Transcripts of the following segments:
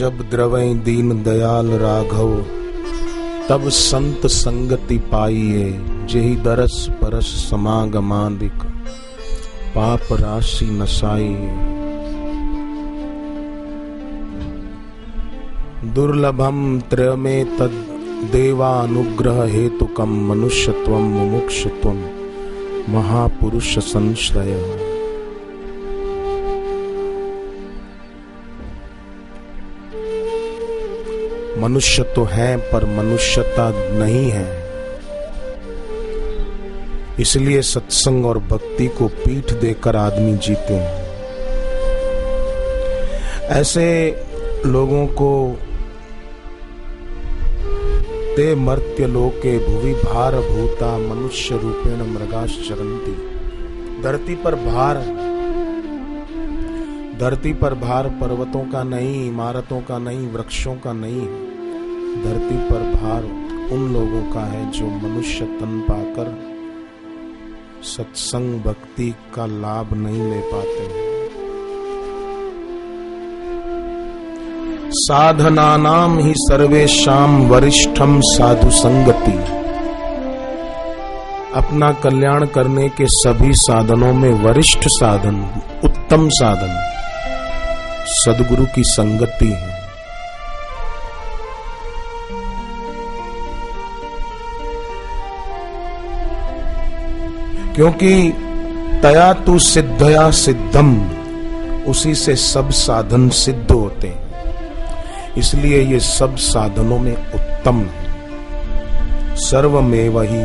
जब द्रवै दीन दयाल राघव, तब संत संगति पाइए। जेहि दरस परस समागमादिक, पाप राशि नसाइए। दुर्लभम त्रयमे तद देवानुग्रह हेतुकम, मनुष्यत्वम मुमुक्षुत्वम महापुरुष संश्रय। मनुष्य तो है पर मनुष्यता नहीं है, इसलिए सत्संग और भक्ति को पीठ देकर आदमी जीते हैं। ऐसे लोगों को ते मर्त्य लोके भुवि भार भूता, मनुष्य रूपेण मृगाश्चरन्ति। धरती पर भार पर्वतों का नहीं, इमारतों का नहीं, वृक्षों का नहीं है। धरती पर भार उन लोगों का है जो मनुष्य तन पाकर सत्संग भक्ति का लाभ नहीं ले पाते हैं। साधनानाम ही सर्वेशाम वरिष्ठम साधु संगति। अपना कल्याण करने के सभी साधनों में वरिष्ठ साधन, उत्तम साधन सद्गुरु की संगति है। क्योंकि तया तु सिद्धया सिद्धम, उसी से सब साधन सिद्ध होते हैं। इसलिए ये सब साधनों में उत्तम है। सर्वमेव ही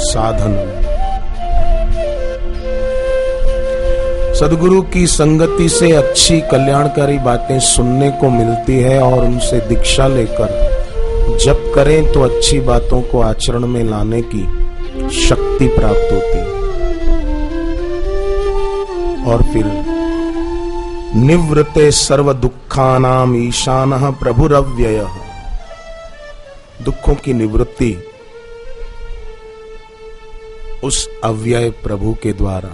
साधन। सद्गुरु की संगति से अच्छी कल्याणकारी बातें सुनने को मिलती है और उनसे दीक्षा लेकर जप करें तो अच्छी बातों को आचरण में लाने की शक्ति प्राप्त होती है। और फिर निवृते सर्व दुखानाम ईशानः प्रभुरव्ययः। दुखों की निवृत्ति उस अव्यय प्रभु के द्वारा,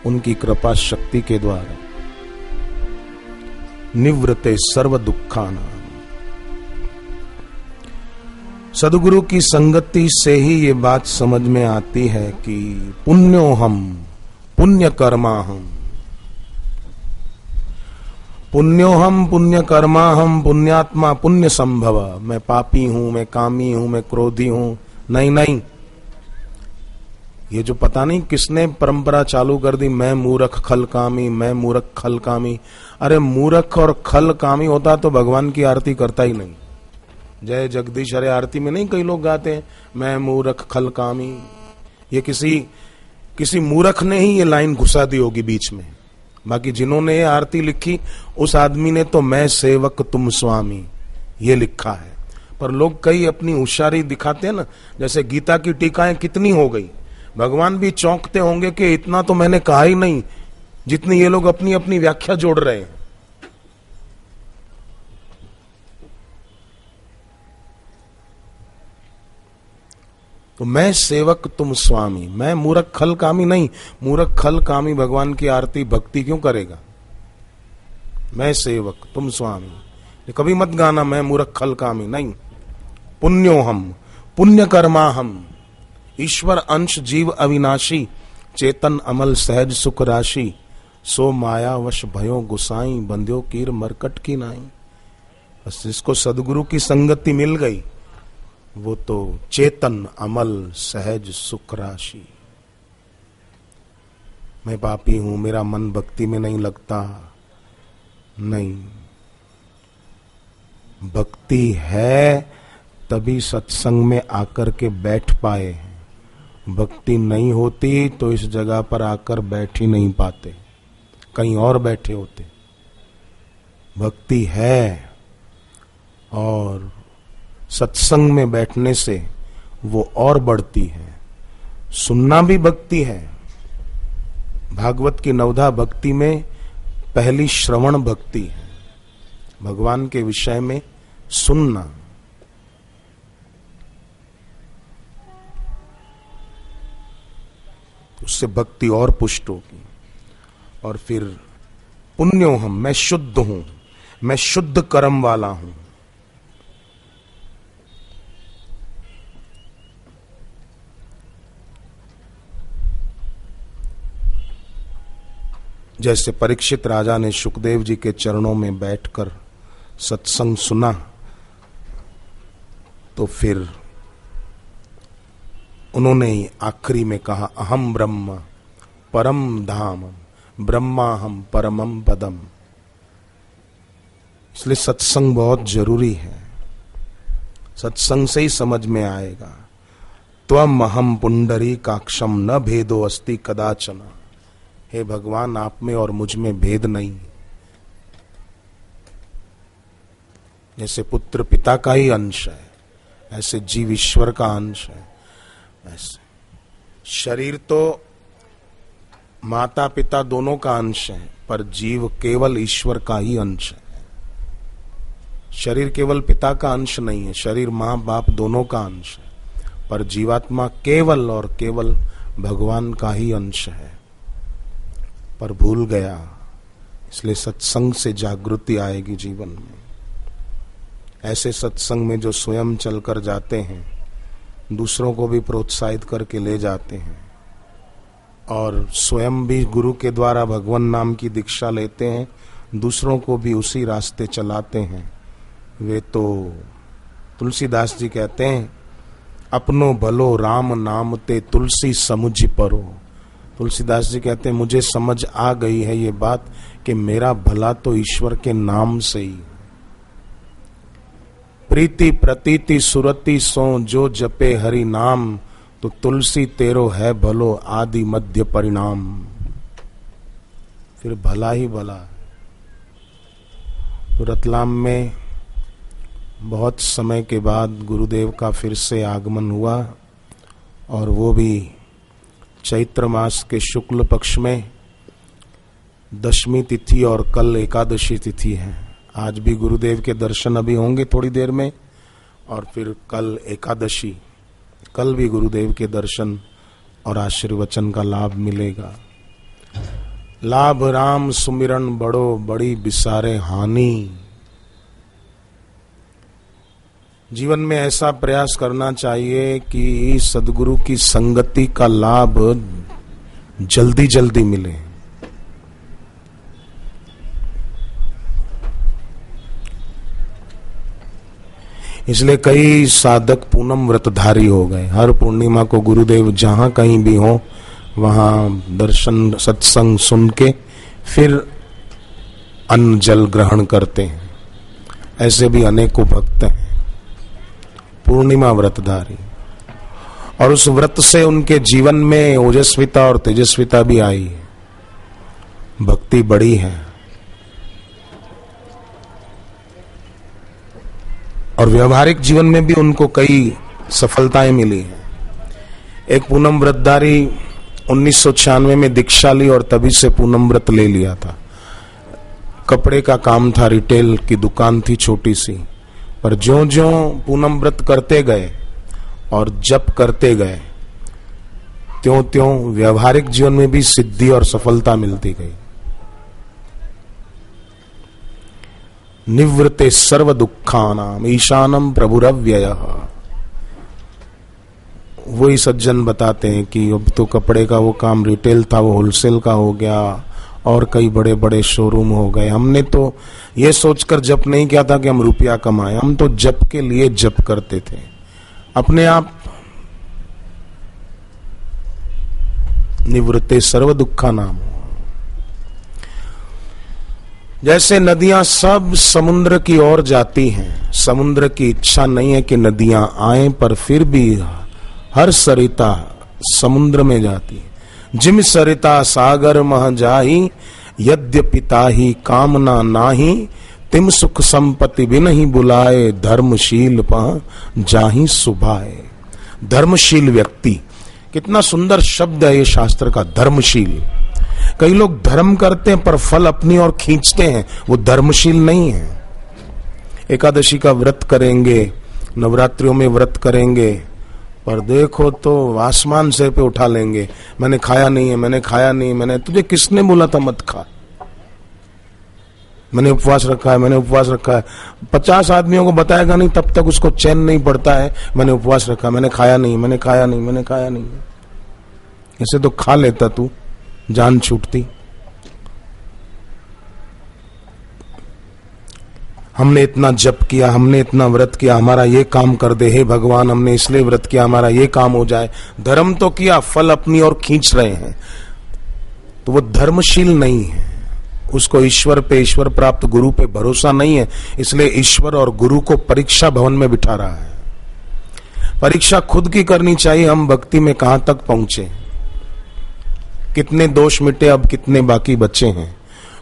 उनकी कृपा शक्ति के द्वारा। निवृते सर्व दुखानाम। सद्गुरु की संगति से ही ये बात समझ में आती है कि पुण्योहम पुण्य कर्मा हम, पुण्योहम पुण्य कर्मा हम, पुण्यात्मा पुण्य संभव। मैं पापी हूं, मैं कामी हूं, मैं क्रोधी हूं, नहीं नहीं। ये जो पता नहीं किसने परंपरा चालू कर दी, मैं मूर्ख खल कामी, मैं मूर्ख खल कामी। अरे मूर्ख और खल कामी होता तो भगवान की आरती करता ही नहीं। जय जगदीश हरे आरती में नहीं कई लोग गाते हैं मैं मूर्ख खल कामी। ये किसी मूर्ख ने ही ये लाइन घुसा दी होगी बीच में। बाकी जिन्होंने ये आरती लिखी उस आदमी ने तो मैं सेवक तुम स्वामी ये लिखा है। पर लोग कई अपनी होशियारी दिखाते हैं ना, जैसे गीता की टीकाएं कितनी हो गई। भगवान भी चौंकते होंगे कि इतना तो मैंने कहा ही नहीं, जितनी ये लोग अपनी अपनी व्याख्या जोड़ रहे हैं। तो मैं सेवक तुम स्वामी, मैं मूर्ख खल कामी नहीं। मूर्ख खल कामी भगवान की आरती भक्ति क्यों करेगा? मैं सेवक तुम स्वामी कभी मत गाना, मैं मूर्ख खल कामी नहीं। पुण्यो हम पुण्य कर्मा हम, ईश्वर अंश जीव अविनाशी, चेतन अमल सहज सुख राशि, सो माया वश भयो गुसाई, बंध्यो कीर मरकट की नाई। बस जिसको सदगुरु की संगति मिल गई वो तो चेतन अमल सहज सुख राशि। मैं पापी हूं, मेरा मन भक्ति में नहीं लगता, नहीं। भक्ति है तभी सत्संग में आकर के बैठ पाए हैं। भक्ति नहीं होती तो इस जगह पर आकर बैठ ही नहीं पाते, कहीं और बैठे होते। भक्ति है और सत्संग में बैठने से वो और बढ़ती है। सुनना भी भक्ति है। भागवत की नवधा भक्ति में पहली श्रवण भक्ति है, भगवान के विषय में सुनना। उससे भक्ति और पुष्ट होगी। और फिर पुण्यो हम, मैं शुद्ध हूं, मैं शुद्ध कर्म वाला हूं। जैसे परीक्षित राजा ने शुकदेव जी के चरणों में बैठकर सत्संग सुना, तो फिर उन्होंने आखिरी में कहा, अहम ब्रह्म परम धाम ब्रह्माहम परमम पदम। इसलिए सत्संग बहुत जरूरी है, सत्संग से ही समझ में आएगा। त्वम अहम पुंडरीकाक्षम न भेदो अस्ति कदाचन। हे भगवान, आप में और मुझ में भेद नहीं। जैसे पुत्र पिता का ही अंश है, ऐसे जीव ईश्वर का अंश है। ऐसे शरीर तो माता पिता दोनों का अंश है, पर जीव केवल ईश्वर का ही अंश है। शरीर केवल पिता का अंश नहीं है, शरीर माँ बाप दोनों का अंश है, पर जीवात्मा केवल और केवल भगवान का ही अंश है। पर भूल गया, इसलिए सत्संग से जागृति आएगी जीवन में। ऐसे सत्संग में जो स्वयं चलकर जाते हैं, दूसरों को भी प्रोत्साहित करके ले जाते हैं और स्वयं भी गुरु के द्वारा भगवान नाम की दीक्षा लेते हैं, दूसरों को भी उसी रास्ते चलाते हैं, वे तो तुलसीदास जी कहते हैं, अपनो भलो राम नाम ते तुलसी समुझ परो। तुलसीदास जी कहते हैं, मुझे समझ आ गई है ये बात कि मेरा भला तो ईश्वर के नाम से ही। प्रीति प्रतीति सुरति सो जो जपे हरि नाम, तो तुलसी तेरो है भलो आदि मध्य परिणाम। फिर भला ही भला। तो रतलाम में बहुत समय के बाद गुरुदेव का फिर से आगमन हुआ, और वो भी चैत्र मास के शुक्ल पक्ष में 10वीं तिथि, और कल एकादशी तिथि है। आज भी गुरुदेव के दर्शन अभी होंगे थोड़ी देर में, और फिर कल एकादशी, कल भी गुरुदेव के दर्शन और आशीर्वचन का लाभ मिलेगा। लाभ राम सुमिरन बड़ो बड़ी बिसारे हानि। जीवन में ऐसा प्रयास करना चाहिए कि सद्गुरु की संगति का लाभ जल्दी जल्दी मिले। इसलिए कई साधक पूनम व्रतधारी हो गए। हर पूर्णिमा को गुरुदेव जहां कहीं भी हो वहां दर्शन सत्संग सुन के फिर अन्न जल ग्रहण करते हैं। ऐसे भी अनेकों भक्त हैं पूर्णिमा व्रतधारी, और उस व्रत से उनके जीवन में ओजस्विता और तेजस्विता भी आई है, भक्ति बढ़ी है, और व्यवहारिक जीवन में भी उनको कई सफलताएं मिली हैं। एक पूनम व्रतधारी 1996 में दीक्षा ली और तभी से पूनम व्रत ले लिया था। कपड़े का काम था, रिटेल की दुकान थी छोटी सी, पर ज्यों ज्यों पूनम व्रत करते गए और जप करते गए, त्यों त्यों व्यवहारिक जीवन में भी सिद्धि और सफलता मिलती गई। निवृत्ते सर्व दुखानाम ईशानम प्रभुरव्ययः। वही सज्जन बताते हैं कि अब तो कपड़े का वो काम रिटेल था, वो होलसेल का हो गया, और कई बड़े बड़े शोरूम हो गए। हमने तो ये सोचकर जप नहीं किया था कि हम रुपया कमाएं, हम तो जप के लिए जप करते थे। अपने आप निवृत्ते सर्व दुखा नाम। जैसे नदियां सब समुद्र की ओर जाती हैं, समुद्र की इच्छा नहीं है कि नदियां आएं, पर फिर भी हर सरिता समुद्र में जाती है। जिम सरिता सागर मह जाही, यद्यपि ताही कामना नाही, तिम सुख संपत्ति भी नहीं बुलाए, धर्मशील पह जाही सुभाए। धर्मशील व्यक्ति, कितना सुंदर शब्द है ये शास्त्र का, धर्मशील। कई लोग धर्म करते हैं पर फल अपनी ओर खींचते हैं, वो धर्मशील नहीं है। एकादशी का व्रत करेंगे, नवरात्रियों में व्रत करेंगे, पर देखो तो आसमान से पे उठा लेंगे, मैंने खाया नहीं है, मैंने खाया नहीं, मैंने, तुझे किसने बोला था मत खा? मैंने उपवास रखा है, मैंने उपवास रखा है। 50 आदमियों को बताएगा नहीं तब तक उसको चैन नहीं पड़ता है। मैंने उपवास रखा, मैंने खाया नहीं, मैंने खाया नहीं, मैंने खाया नहीं। ऐसे तो खा लेता तू, जान छूटती। हमने इतना जप किया, हमने इतना व्रत किया, हमारा ये काम कर दे हे भगवान, हमने इसलिए व्रत किया हमारा ये काम हो जाए। धर्म तो किया, फल अपनी ओर खींच रहे हैं, तो वो धर्मशील नहीं है। उसको ईश्वर पे, ईश्वर प्राप्त गुरु पे भरोसा नहीं है, इसलिए ईश्वर और गुरु को परीक्षा भवन में बिठा रहा है। परीक्षा खुद की करनी चाहिए, हम भक्ति में कहां तक पहुंचे, कितने दोष मिटे, अब कितने बाकी बचे हैं।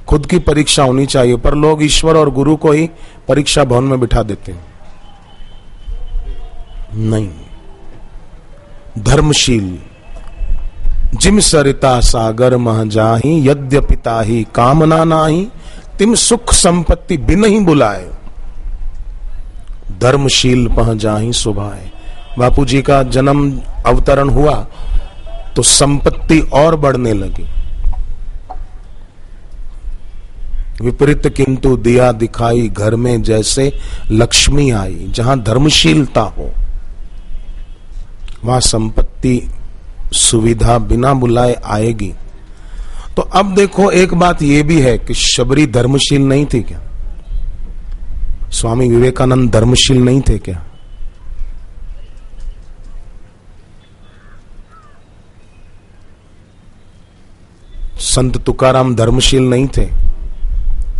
खुद की परीक्षा होनी चाहिए, पर लोग ईश्वर और गुरु को ही परीक्षा भवन में बिठा देते हैं। नहीं, धर्मशील जिम सरिता सागर मह जाही, यद्यपिता ही कामना नाही, तिम सुख संपत्ति बिन ही बुलाए, धर्मशील पह जाही सुभाए। बापू जी का जन्म अवतरण हुआ तो संपत्ति और बढ़ने लगी। विपरीत किंतु दिया दिखाई, घर में जैसे लक्ष्मी आई। जहां धर्मशीलता हो वहां संपत्ति सुविधा बिना बुलाए आएगी। तो अब देखो, एक बात यह भी है कि शबरी धर्मशील नहीं थी क्या? स्वामी विवेकानंद धर्मशील नहीं थे क्या? संत तुकाराम धर्मशील नहीं थे?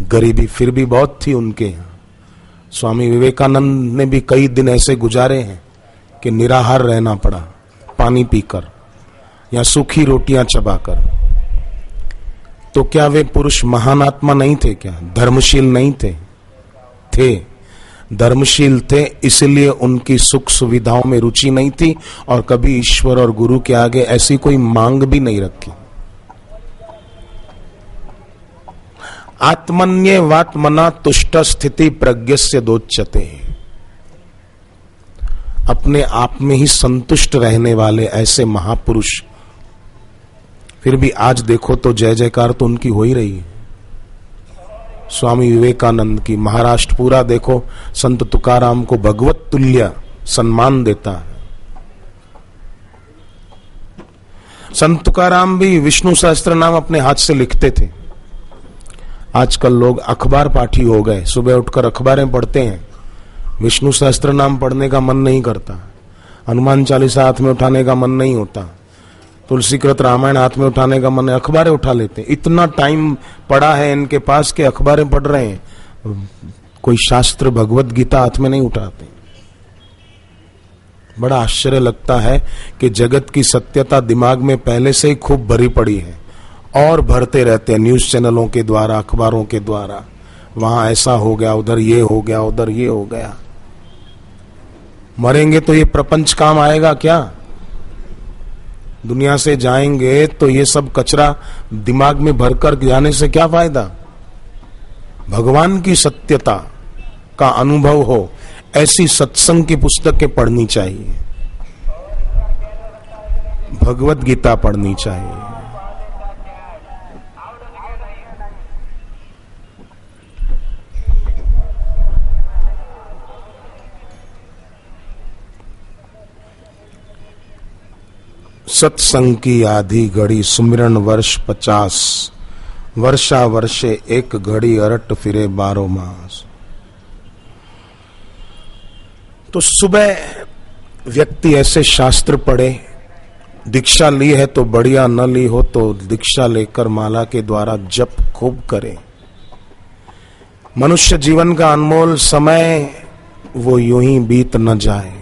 गरीबी फिर भी बहुत थी उनके यहां। स्वामी विवेकानंद ने भी कई दिन ऐसे गुजारे हैं कि निराहार रहना पड़ा, पानी पीकर या सूखी रोटियां चबाकर। तो क्या वे पुरुष महान आत्मा नहीं थे क्या? धर्मशील नहीं थे? थे, धर्मशील थे, इसलिए उनकी सुख सुविधाओं में रुचि नहीं थी और कभी ईश्वर और गुरु के आगे ऐसी कोई मांग भी नहीं रखी। आत्मन्येवात्मना तुष्ट स्थिति प्रज्ञस्य दोच्यते। अपने आप में ही संतुष्ट रहने वाले ऐसे महापुरुष, फिर भी आज देखो तो जय जयकार तो उनकी हो ही रही है। स्वामी विवेकानंद की, महाराष्ट्र पूरा देखो संत तुकाराम को भगवत तुल्य सम्मान देता है। संत तुकाराम भी विष्णु सहस्त्र नाम अपने हाथ से लिखते थे। आजकल लोग अखबार पाठी हो गए, सुबह उठकर अखबारें पढ़ते हैं, विष्णु सहस्त्र नाम पढ़ने का मन नहीं करता, हनुमान चालीसा हाथ में उठाने का मन नहीं होता, तुलसी कृत रामायण हाथ में उठाने का मन है, अखबारें उठा लेते हैं। इतना टाइम पड़ा है इनके पास कि अखबारें पढ़ रहे हैं, कोई शास्त्र भगवत गीता हाथ में नहीं उठाते। बड़ा आश्चर्य लगता है कि जगत की सत्यता दिमाग में पहले से ही खूब भरी पड़ी है और भरते रहते हैं न्यूज चैनलों के द्वारा, अखबारों के द्वारा। वहां ऐसा हो गया, उधर ये हो गया, उधर ये हो गया। मरेंगे तो ये प्रपंच काम आएगा क्या? दुनिया से जाएंगे तो ये सब कचरा दिमाग में भरकर जाने से क्या फायदा? भगवान की सत्यता का अनुभव हो ऐसी सत्संग की पुस्तकें पढ़नी चाहिए, भगवत गीता पढ़नी चाहिए। सत्संग की आधी घड़ी सुमिरन वर्ष 50, वर्षा वर्षे एक घड़ी अरट फिरे 12 मास। तो सुबह व्यक्ति ऐसे शास्त्र पढ़े, दीक्षा ली है तो बढ़िया, न ली हो तो दीक्षा लेकर माला के द्वारा जप खूब करे। मनुष्य जीवन का अनमोल समय वो यूं ही बीत न जाए।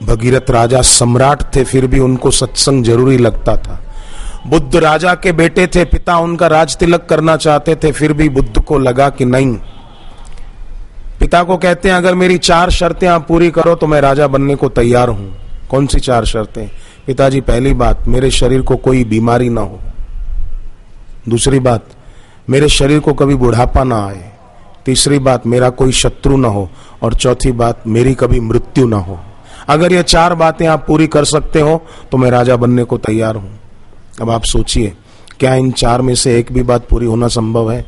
भगीरथ राजा सम्राट थे, फिर भी उनको सत्संग जरूरी लगता था। बुद्ध राजा के बेटे थे, पिता उनका राज तिलक करना चाहते थे, फिर भी बुद्ध को लगा कि नहीं। पिता को कहते हैं अगर मेरी 4 शर्तें आप पूरी करो तो मैं राजा बनने को तैयार हूं। कौन सी 4 शर्तें? पिताजी, पहली बात मेरे शरीर को कोई बीमारी ना हो, दूसरी बात मेरे शरीर को कभी बुढ़ापा ना आए, तीसरी बात मेरा कोई शत्रु ना हो, और चौथी बात मेरी कभी मृत्यु ना हो। अगर ये 4 बातें आप पूरी कर सकते हो तो मैं राजा बनने को तैयार हूं। अब आप सोचिए, क्या इन 4 में से एक भी बात पूरी होना संभव है?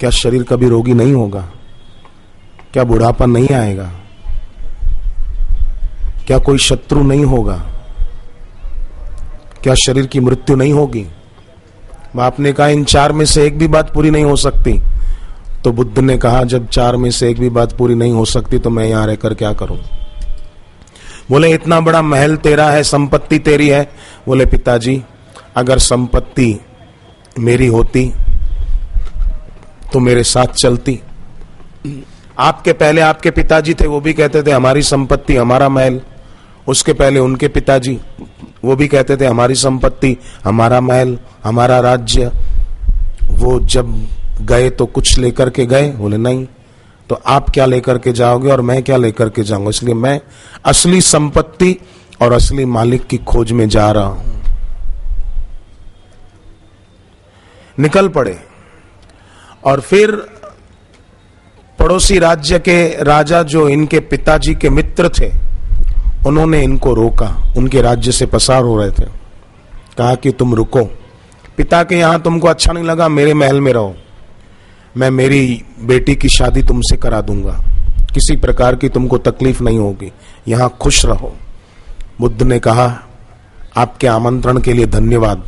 क्या शरीर कभी रोगी नहीं होगा? क्या बुढ़ापा नहीं आएगा? क्या कोई शत्रु नहीं होगा? क्या शरीर की मृत्यु नहीं होगी? आपने कहा इन 4 में से एक भी बात पूरी नहीं हो सकती। तो बुद्ध ने कहा, जब 4 में से एक भी बात पूरी नहीं हो सकती तो मैं यहां रहकर क्या करूं? बोले, इतना बड़ा महल तेरा है, संपत्ति तेरी है। बोले, पिताजी अगर संपत्ति मेरी होती तो मेरे साथ चलती। आपके पहले आपके पिताजी थे, वो भी कहते थे हमारी संपत्ति हमारा महल। उसके पहले उनके पिताजी, वो भी कहते थे हमारी संपत्ति हमारा महल हमारा राज्य। वो जब गए तो कुछ लेकर के गए? बोले नहीं। तो आप क्या लेकर के जाओगे और मैं क्या लेकर के जाऊंगा? इसलिए मैं असली संपत्ति और असली मालिक की खोज में जा रहा हूं। निकल पड़े और फिर पड़ोसी राज्य के राजा जो इनके पिताजी के मित्र थे, उन्होंने इनको रोका। उनके राज्य से पसार हो रहे थे। कहा कि तुम रुको, पिता के यहां तुमको अच्छा नहीं लगा, मेरे महल में रहो। मैं मेरी बेटी की शादी तुमसे करा दूंगा, किसी प्रकार की तुमको तकलीफ नहीं होगी, यहां खुश रहो। बुद्ध ने कहा, आपके आमंत्रण के लिए धन्यवाद,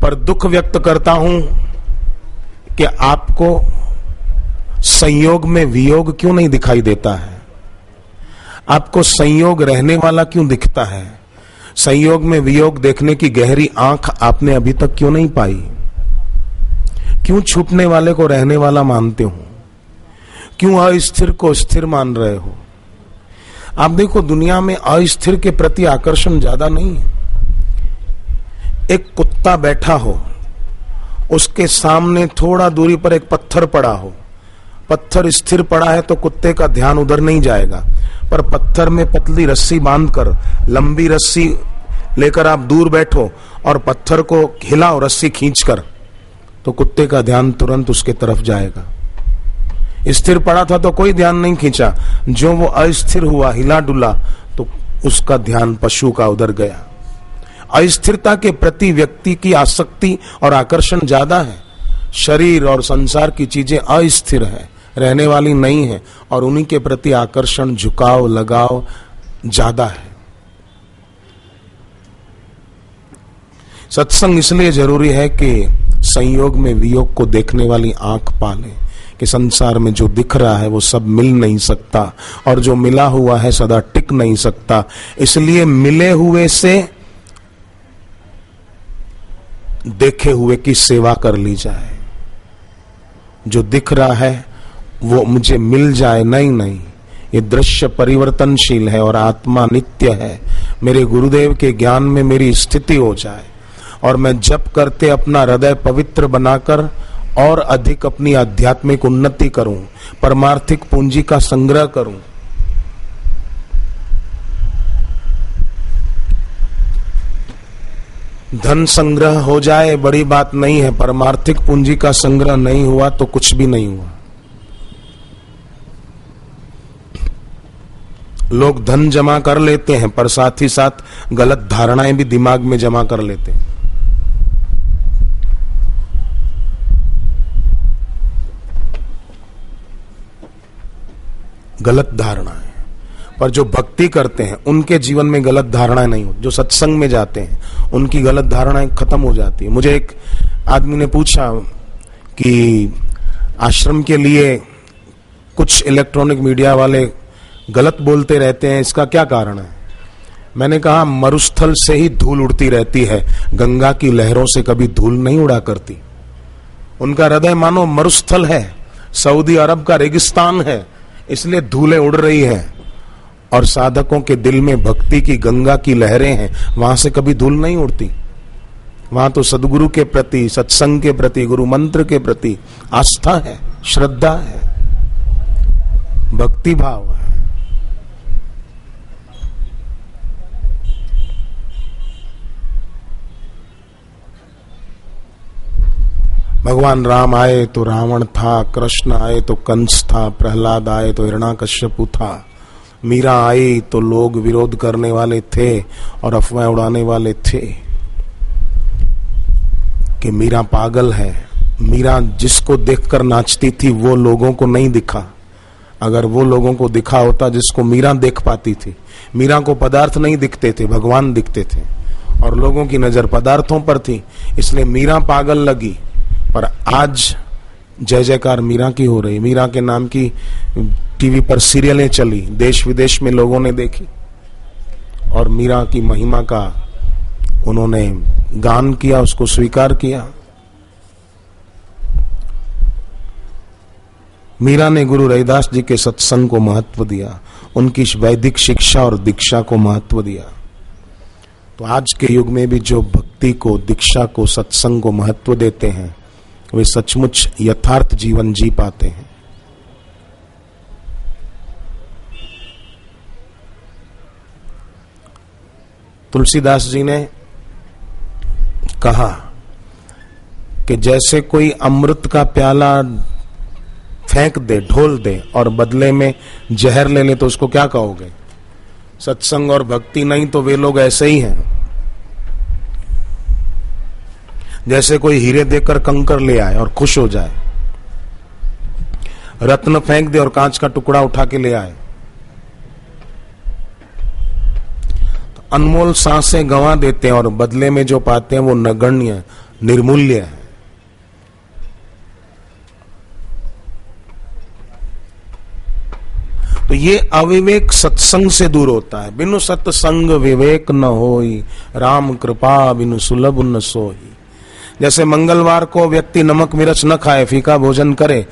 पर दुख व्यक्त करता हूं कि आपको संयोग में वियोग क्यों नहीं दिखाई देता है? आपको संयोग रहने वाला क्यों दिखता है? संयोग में वियोग देखने की गहरी आंख आपने अभी तक क्यों नहीं पाई? क्यों छूटने वाले को रहने वाला मानते हो? क्यों अस्थिर को स्थिर मान रहे हो? आप देखो, दुनिया में अस्थिर के प्रति आकर्षण ज्यादा नहीं है। एक कुत्ता बैठा हो, उसके सामने थोड़ा दूरी पर एक पत्थर पड़ा हो, पत्थर स्थिर पड़ा है तो कुत्ते का ध्यान उधर नहीं जाएगा, पर पत्थर में पतली रस्सी बांधकर, लंबी रस्सी लेकर आप दूर बैठो और पत्थर को हिलाओ रस्सी खींचकर, तो कुत्ते का ध्यान तुरंत उसके तरफ जाएगा। स्थिर पड़ा था तो कोई ध्यान नहीं खींचा, जो वो अस्थिर हुआ, हिला डुला, तो उसका ध्यान पशु का उधर गया। अस्थिरता के प्रति व्यक्ति की आसक्ति और आकर्षण ज्यादा है। शरीर और संसार की चीजें अस्थिर है, रहने वाली नहीं है, और उन्हीं के प्रति आकर्षण, झुकाव, लगाव ज्यादा है। सत्संग इसलिए जरूरी है कि संयोग में वियोग को देखने वाली आंख पाले कि संसार में जो दिख रहा है वो सब मिल नहीं सकता, और जो मिला हुआ है सदा टिक नहीं सकता। इसलिए मिले हुए से देखे हुए की सेवा कर ली जाए। जो दिख रहा है वो मुझे मिल जाए, नहीं, ये दृश्य परिवर्तनशील है और आत्मा नित्य है। मेरे गुरुदेव के ज्ञान में मेरी स्थिति हो जाए और मैं जप करते अपना हृदय पवित्र बनाकर और अधिक अपनी आध्यात्मिक उन्नति करूं, परमार्थिक पूंजी का संग्रह करूं। धन संग्रह हो जाए बड़ी बात नहीं है, परमार्थिक पूंजी का संग्रह नहीं हुआ तो कुछ भी नहीं हुआ। लोग धन जमा कर लेते हैं पर साथ ही साथ गलत धारणाएं भी दिमाग में जमा कर लेते हैं। गलत धारणाएं, पर जो भक्ति करते हैं उनके जीवन में गलत धारणाएं नहीं होती। जो सत्संग में जाते हैं उनकी गलत धारणाएं खत्म हो जाती है। मुझे एक आदमी ने पूछा कि आश्रम के लिए कुछ इलेक्ट्रॉनिक मीडिया वाले गलत बोलते रहते हैं, इसका क्या कारण है? मैंने कहा, मरुस्थल से ही धूल उड़ती रहती है, गंगा की लहरों से कभी धूल नहीं उड़ा करती। उनका हृदय मानो मरुस्थल है, सऊदी अरब का रेगिस्तान है, इसलिए धूलें उड़ रही हैं। और साधकों के दिल में भक्ति की गंगा की लहरें हैं, वहां से कभी धूल नहीं उड़ती। वहां तो सदगुरु के प्रति, सत्संग के प्रति, गुरु मंत्र के प्रति आस्था है, श्रद्धा है, भक्ति भाव है। भगवान राम आए तो रावण था, कृष्ण आए तो कंस था, प्रहलाद आए तो हिरण्याकश्यपु था, मीरा आई तो लोग विरोध करने वाले थे और अफवाह उड़ाने वाले थे कि मीरा पागल है। मीरा जिसको देखकर नाचती थी वो लोगों को नहीं दिखा। अगर वो लोगों को दिखा होता जिसको मीरा देख पाती थी। मीरा को पदार्थ नहीं दिखते थे, भगवान दिखते थे और लोगों की नजर पदार्थों पर थी, इसलिए मीरा पागल लगी। पर आज जय जयकार मीरा की हो रही। मीरा के नाम की टीवी पर सीरियलें चली, देश विदेश में लोगों ने देखी और मीरा की महिमा का उन्होंने गान किया, उसको स्वीकार किया। मीरा ने गुरु रविदास जी के सत्संग को महत्व दिया, उनकी वैदिक शिक्षा और दीक्षा को महत्व दिया। तो आज के युग में भी जो भक्ति को, दीक्षा को, सत्संग को महत्व देते हैं वे सचमुच यथार्थ जीवन जी पाते हैं। तुलसीदास जी ने कहा कि जैसे कोई अमृत का प्याला फेंक दे, ढोल दे और बदले में जहर ले ले तो उसको क्या कहोगे? सत्संग और भक्ति नहीं तो वे लोग ऐसे ही हैं। जैसे कोई हीरे देकर कंकर ले आए और खुश हो जाए, रत्न फेंक दे और कांच का टुकड़ा उठा के ले आए, तो अनमोल सांसें गंवा देते हैं और बदले में जो पाते हैं वो नगण्य, निर्मूल्य है। तो ये अविवेक सत्संग से दूर होता है। बिनु सत्संग विवेक न होई, राम कृपा बिनु सुलभ न सोई। जैसे मंगलवार को व्यक्ति नमक मिर्च न खाए, फीका भोजन करे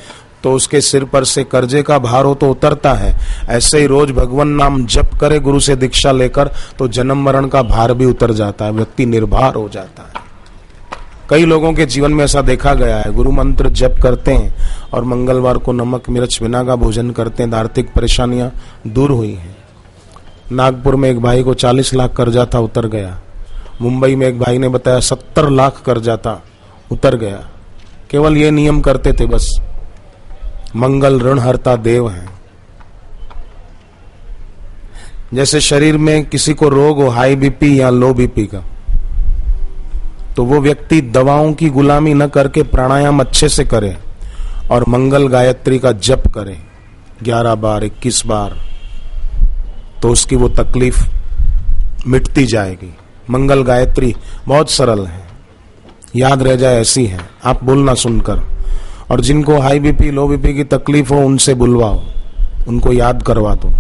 तो उसके सिर पर से कर्जे का भार हो तो उतरता है। ऐसे ही रोज भगवान नाम जप करे गुरु से दीक्षा लेकर तो जन्म मरण का भार भी उतर जाता है, व्यक्ति निर्भर हो जाता है। कई लोगों के जीवन में ऐसा देखा गया है, गुरु मंत्र जप करते हैं और मंगलवार को नमक मिर्च बिना का भोजन करते हैं, आर्थिक परेशानियां दूर हुई हैं। नागपुर में एक भाई को 40 लाख कर्जा था, उतर गया। मुंबई में एक भाई ने बताया 70 लाख कर्जा था, उतर गया। केवल ये नियम करते थे बस, मंगल ऋण हरता देव है। जैसे शरीर में किसी को रोग हो, हाई बीपी या लो बीपी का, तो वो व्यक्ति दवाओं की गुलामी न करके प्राणायाम अच्छे से करे और मंगल गायत्री का जप करे 11 बार 21 बार, तो उसकी वो तकलीफ मिटती जाएगी। मंगल गायत्री बहुत सरल है, याद रह जाए ऐसी है, आप बोलना सुनकर। और जिनको हाई बीपी लो बीपी की तकलीफ हो उनसे बुलवाओ, उनको याद करवा दो।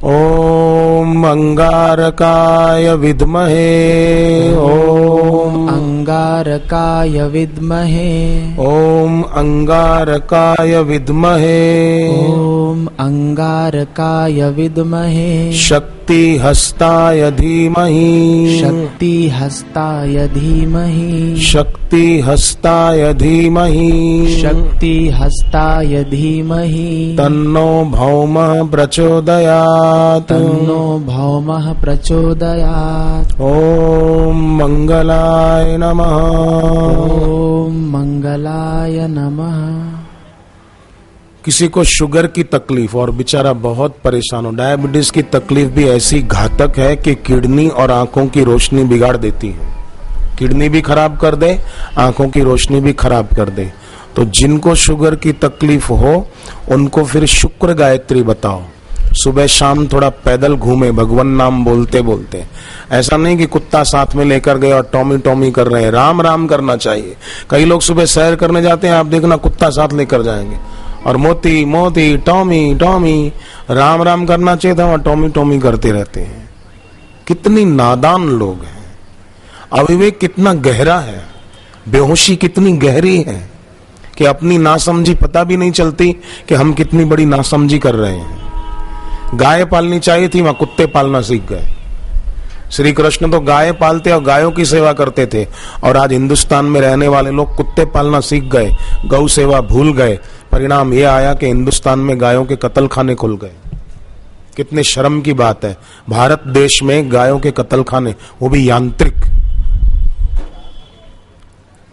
ओम अंगारकाय विद्महे, ओम अंगारकाय विद्महे, ओम अंगारकाय विद्महे, ओम अंगारकाय विद्महे, शक्ति हस्ताय धीमहि, शक्ति हस्ताय धीमहि, शक्ति हस्ताय धीमहि, शक्ति हस्ताय धीमहि, तन्नो भौमः प्रचोदयात्, तन्नो भौमः प्रचोदयात्। ओम मंगलाय नमः, ओम मंगलाय नमः। किसी को शुगर की तकलीफ और बेचारा बहुत परेशान हो, डायबिटीज की तकलीफ भी ऐसी घातक है कि किडनी और आंखों की रोशनी बिगाड़ देती है। किडनी भी खराब कर दे, आंखों की रोशनी भी खराब कर दे। तो जिनको शुगर की तकलीफ हो उनको फिर शुक्र गायत्री बताओ, सुबह शाम थोड़ा पैदल घूमे भगवान नाम बोलते बोलते। ऐसा नहीं कि कुत्ता साथ में लेकर गए और टॉमी टॉमी कर रहे हैं, राम राम करना चाहिए। कई लोग सुबह सैर करने जाते हैं, आप देखना कुत्ता साथ लेकर जाएंगे और मोती मोती टॉमी टॉमी, राम राम करना चाहिए था, वहां टॉमी टॉमी करते रहते हैं। कितनी नादान लोग हैं, अविवेक कितना गहरा है, बेहोशी कितनी गहरी है कि अपनी नासमझी पता भी नहीं चलती कि हम कितनी बड़ी नासमझी कर रहे हैं। गाय पालनी चाहिए थी, वहां कुत्ते पालना सीख गए। श्री कृष्ण तो गाय पालते और गायों की सेवा करते थे, और आज हिंदुस्तान में रहने वाले लोग कुत्ते पालना सीख गए, गौ सेवा भूल गए। परिणाम यह आया कि हिंदुस्तान में गायों के कत्ल खाने खुल गए। कितने शर्म की बात है, भारत देश में गायों के कत्ल खाने, वो भी यांत्रिक,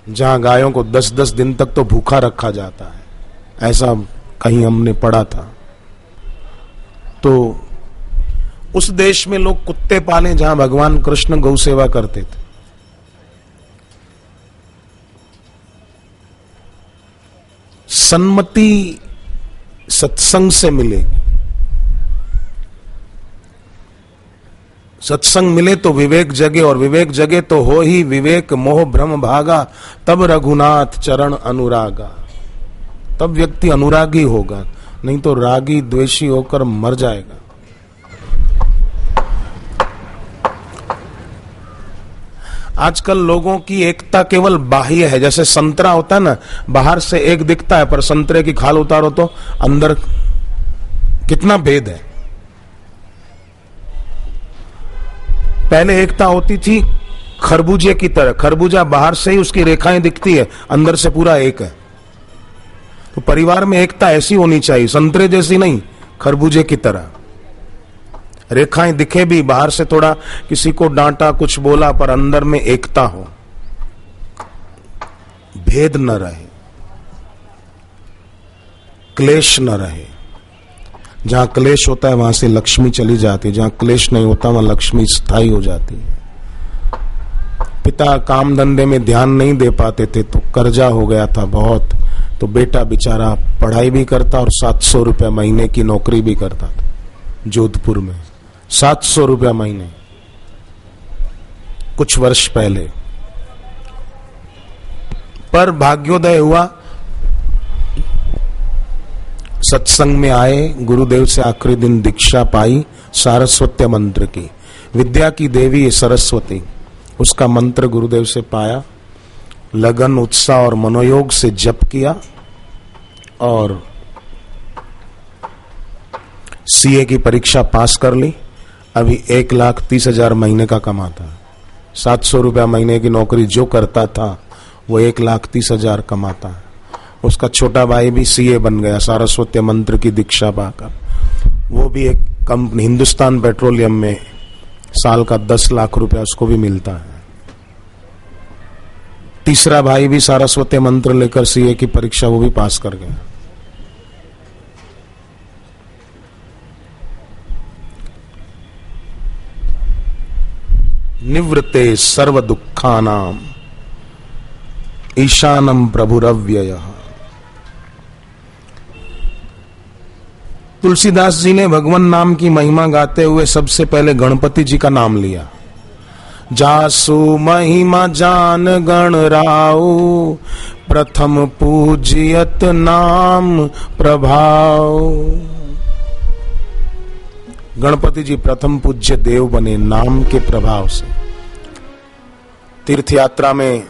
जहां गायों को 10-10 दिन तक तो भूखा रखा जाता है, ऐसा कहीं हमने पढ़ा था। तो उस देश में लोग कुत्ते पाले जहां भगवान कृष्ण गौ सेवा करते थे। सन्मति सत्संग से मिलेगी। सत्संग मिले तो विवेक जगे, और विवेक जगे तो हो ही विवेक मोह भ्रम भागा, तब रघुनाथ चरण अनुरागा। तब व्यक्ति अनुरागी होगा, नहीं तो रागी द्वेषी होकर मर जाएगा। आजकल लोगों की एकता केवल बाह्य है। जैसे संतरा होता है ना, बाहर से एक दिखता है, पर संतरे की खाल उतारो तो अंदर कितना भेद है। पहले एकता होती थी खरबूजे की तरह। खरबूजा बाहर से ही उसकी रेखाएं दिखती है, अंदर से पूरा एक है। तो परिवार में एकता ऐसी होनी चाहिए, संतरे जैसी नहीं, खरबूजे की तरह। रेखाएं दिखे भी, बाहर से थोड़ा किसी को डांटा, कुछ बोला, पर अंदर में एकता हो, भेद न रहे, क्लेश न रहे। जहां क्लेश होता है वहां से लक्ष्मी चली जाती है, जहां क्लेश नहीं होता वहां लक्ष्मी स्थायी हो जाती है। पिता काम धंधे में ध्यान नहीं दे पाते थे तो कर्जा हो गया था बहुत, तो बेटा बेचारा पढ़ाई भी करता और 700 रुपया महीने की नौकरी भी करता था जोधपुर में। 700 रुपया महीने, कुछ वर्ष पहले। पर भाग्योदय हुआ, सत्संग में आए, गुरुदेव से आखिरी दिन दीक्षा पाई सारस्वत्य मंत्र की। विद्या की देवी है सरस्वती, उसका मंत्र गुरुदेव से पाया। लगन, उत्साह और मनोयोग से जप किया और सीए की परीक्षा पास कर ली। अभी 1,30,000 महीने का कमाता है। 700 रुपया महीने की नौकरी जो करता था वो 1,30,000 कमाता है। उसका छोटा भाई भी सीए बन गया सारस्वत्य मंत्र की दीक्षा पाकर। वो भी एक कंपनी हिंदुस्तान पेट्रोलियम में साल का 10 लाख रुपया उसको भी मिलता है। तीसरा भाई भी सारस्वत्य मंत्र लेकर सीए की परीक्षा वो भी पास कर गया। निवृत्ते सर्व दुखानाम ईशानम प्रभुरव्ययः। तुलसीदास जी ने भगवान नाम की महिमा गाते हुए सबसे पहले गणपति जी का नाम लिया। जासु महिमा जान गण राउ, प्रथम पूजियत नाम प्रभाव। गणपति जी प्रथम पूज्य देव बने नाम के प्रभाव से। तीर्थ यात्रा में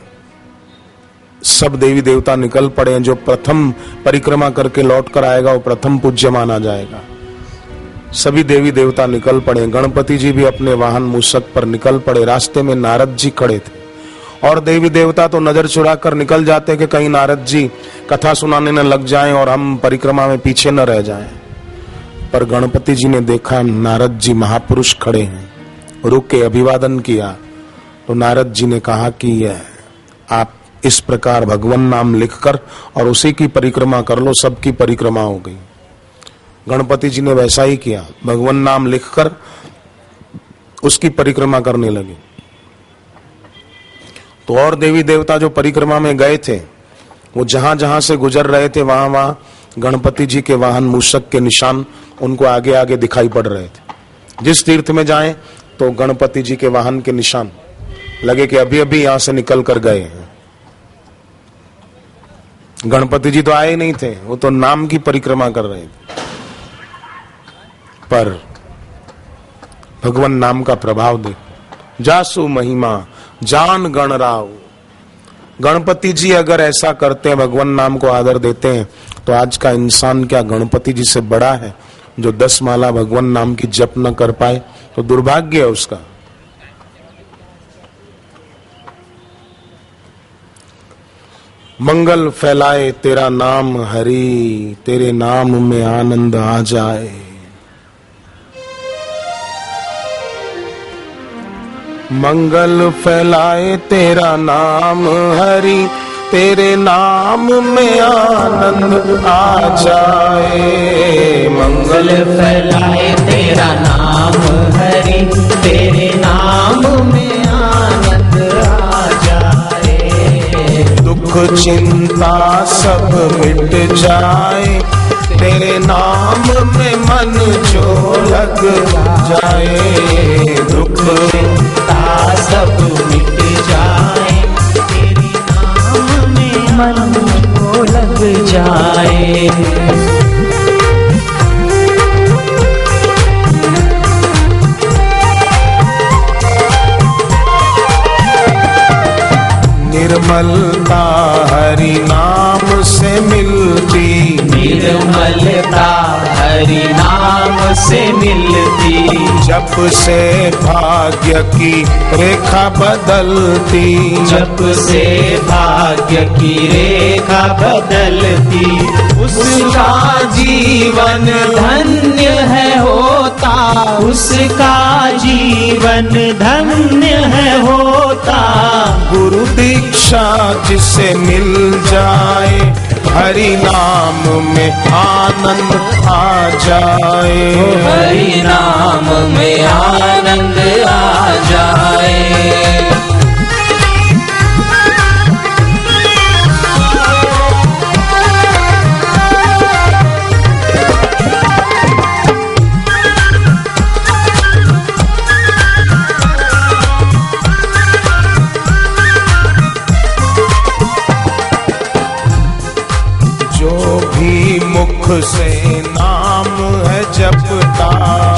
सब देवी देवता निकल पड़े। जो प्रथम परिक्रमा करके लौट कर आएगा वो प्रथम पूज्य माना जाएगा। सभी देवी देवता निकल पड़े। गणपति जी भी अपने वाहन मूषक पर निकल पड़े। रास्ते में नारद जी खड़े थे और देवी देवता तो नजर चुरा कर निकल जाते कि कहीं नारद जी कथा सुनाने न लग जाएं और हम परिक्रमा में पीछे न रह जाएं। पर गणपति जी ने देखा नारद जी महापुरुष खड़े हैं, रुके, अभिवादन किया। तो नारद जी ने कहा कि आप इस प्रकार भगवान नाम लिखकर और उसी की परिक्रमा कर लो, सबकी परिक्रमा हो गई। गणपति जी ने वैसा ही किया, भगवान नाम लिखकर उसकी परिक्रमा करने लगे। तो और देवी देवता जो परिक्रमा में गए थे वो जहां जहां से गुजर रहे थे वहां वहां गणपति जी के वाहन मूषक के निशान उनको आगे आगे दिखाई पड़ रहे थे। जिस तीर्थ में जाएं तो गणपति जी के वाहन के निशान लगे कि अभी अभी यहां से निकल कर गए हैं। गणपति जी तो आए नहीं थे, वो तो नाम की परिक्रमा कर रहे थे। पर भगवान नाम का प्रभाव दे। जासु महिमा जान गण राव। गणपति जी अगर ऐसा करते हैं, भगवान नाम को आदर देते हैं, तो आज का इंसान क्या गणपति जी से बड़ा है? जो 10 माला भगवान नाम की जप न कर पाए तो दुर्भाग्य है उसका। मंगल फैलाए तेरा नाम हरि, तेरे नाम में आनंद आ जाए। मंगल फैलाए तेरा नाम हरि, तेरे नाम में आनंद आ जाए। मंगल फैलाए तेरा नाम हरि, तेरे नाम में आनंद आ जाए। दुख चिंता सब मिट जाए, तेरे नाम में मन जो लग जाए। दुख चिंता सब मिट जाए, तेरे नाम में मन जो लग जाए। निर्मलता हरि नाम से मिलती, निर्मलता हरि नाम से मिलती। जप से भाग्य की रेखा बदलती, जप से भाग्य की रेखा बदलती। उसका जीवन धन्य है होता, उसका जीवन धन्य है होता। गुरु दीक्षा जिसे मिल जाए, हरि नाम में आनंद आ जाए। हरि नाम में आनंद आ जाए। मुख से नाम है जपता,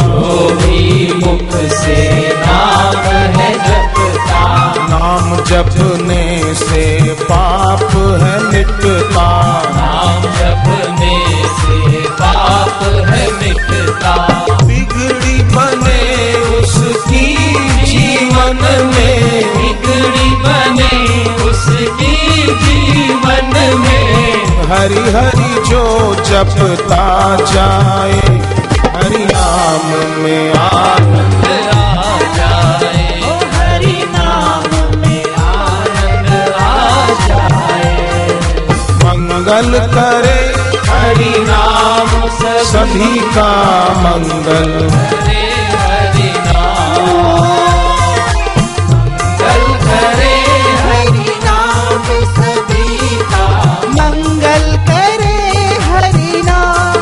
जो भी मुख से नाम है जपता। नाम जपने से पाप है मिटता, नाम जपने से पाप है मिटता। बिगड़ी बने उसकी जीवन में, बिगड़ी बने उसकी जीवन में। हरि हरि जो जपता जाए, हरि नाम में आनंद आ जाए। हरि नाम में आनंद आ जाए। मंगल करे हरि नाम सभी का मंगल, करे हरि नाम मंगल करे। हरि नाम सभी का मंगल करे। हरि नाम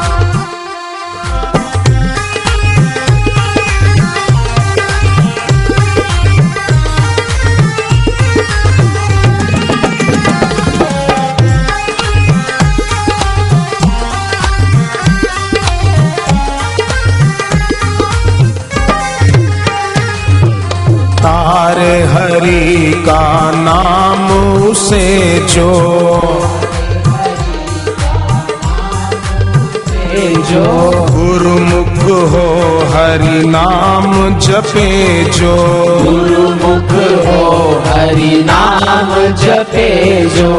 तारे हरि का नाम उसे जो, जो गुरुमुख हो हरि नाम जपे जो, गुरुमुख हो हरि नाम जपे जो।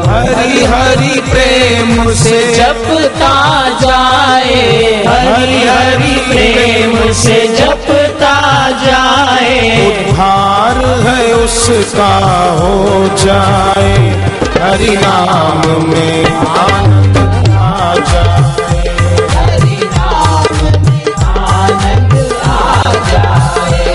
हरि हरि प्रेम से जपता जाए, हरि हरि प्रेम से जपता जाए। उद्धार है उसका हो जाए, हरि नाम में आनंद आ जाए। हरि नाम में आनंद आ जाए।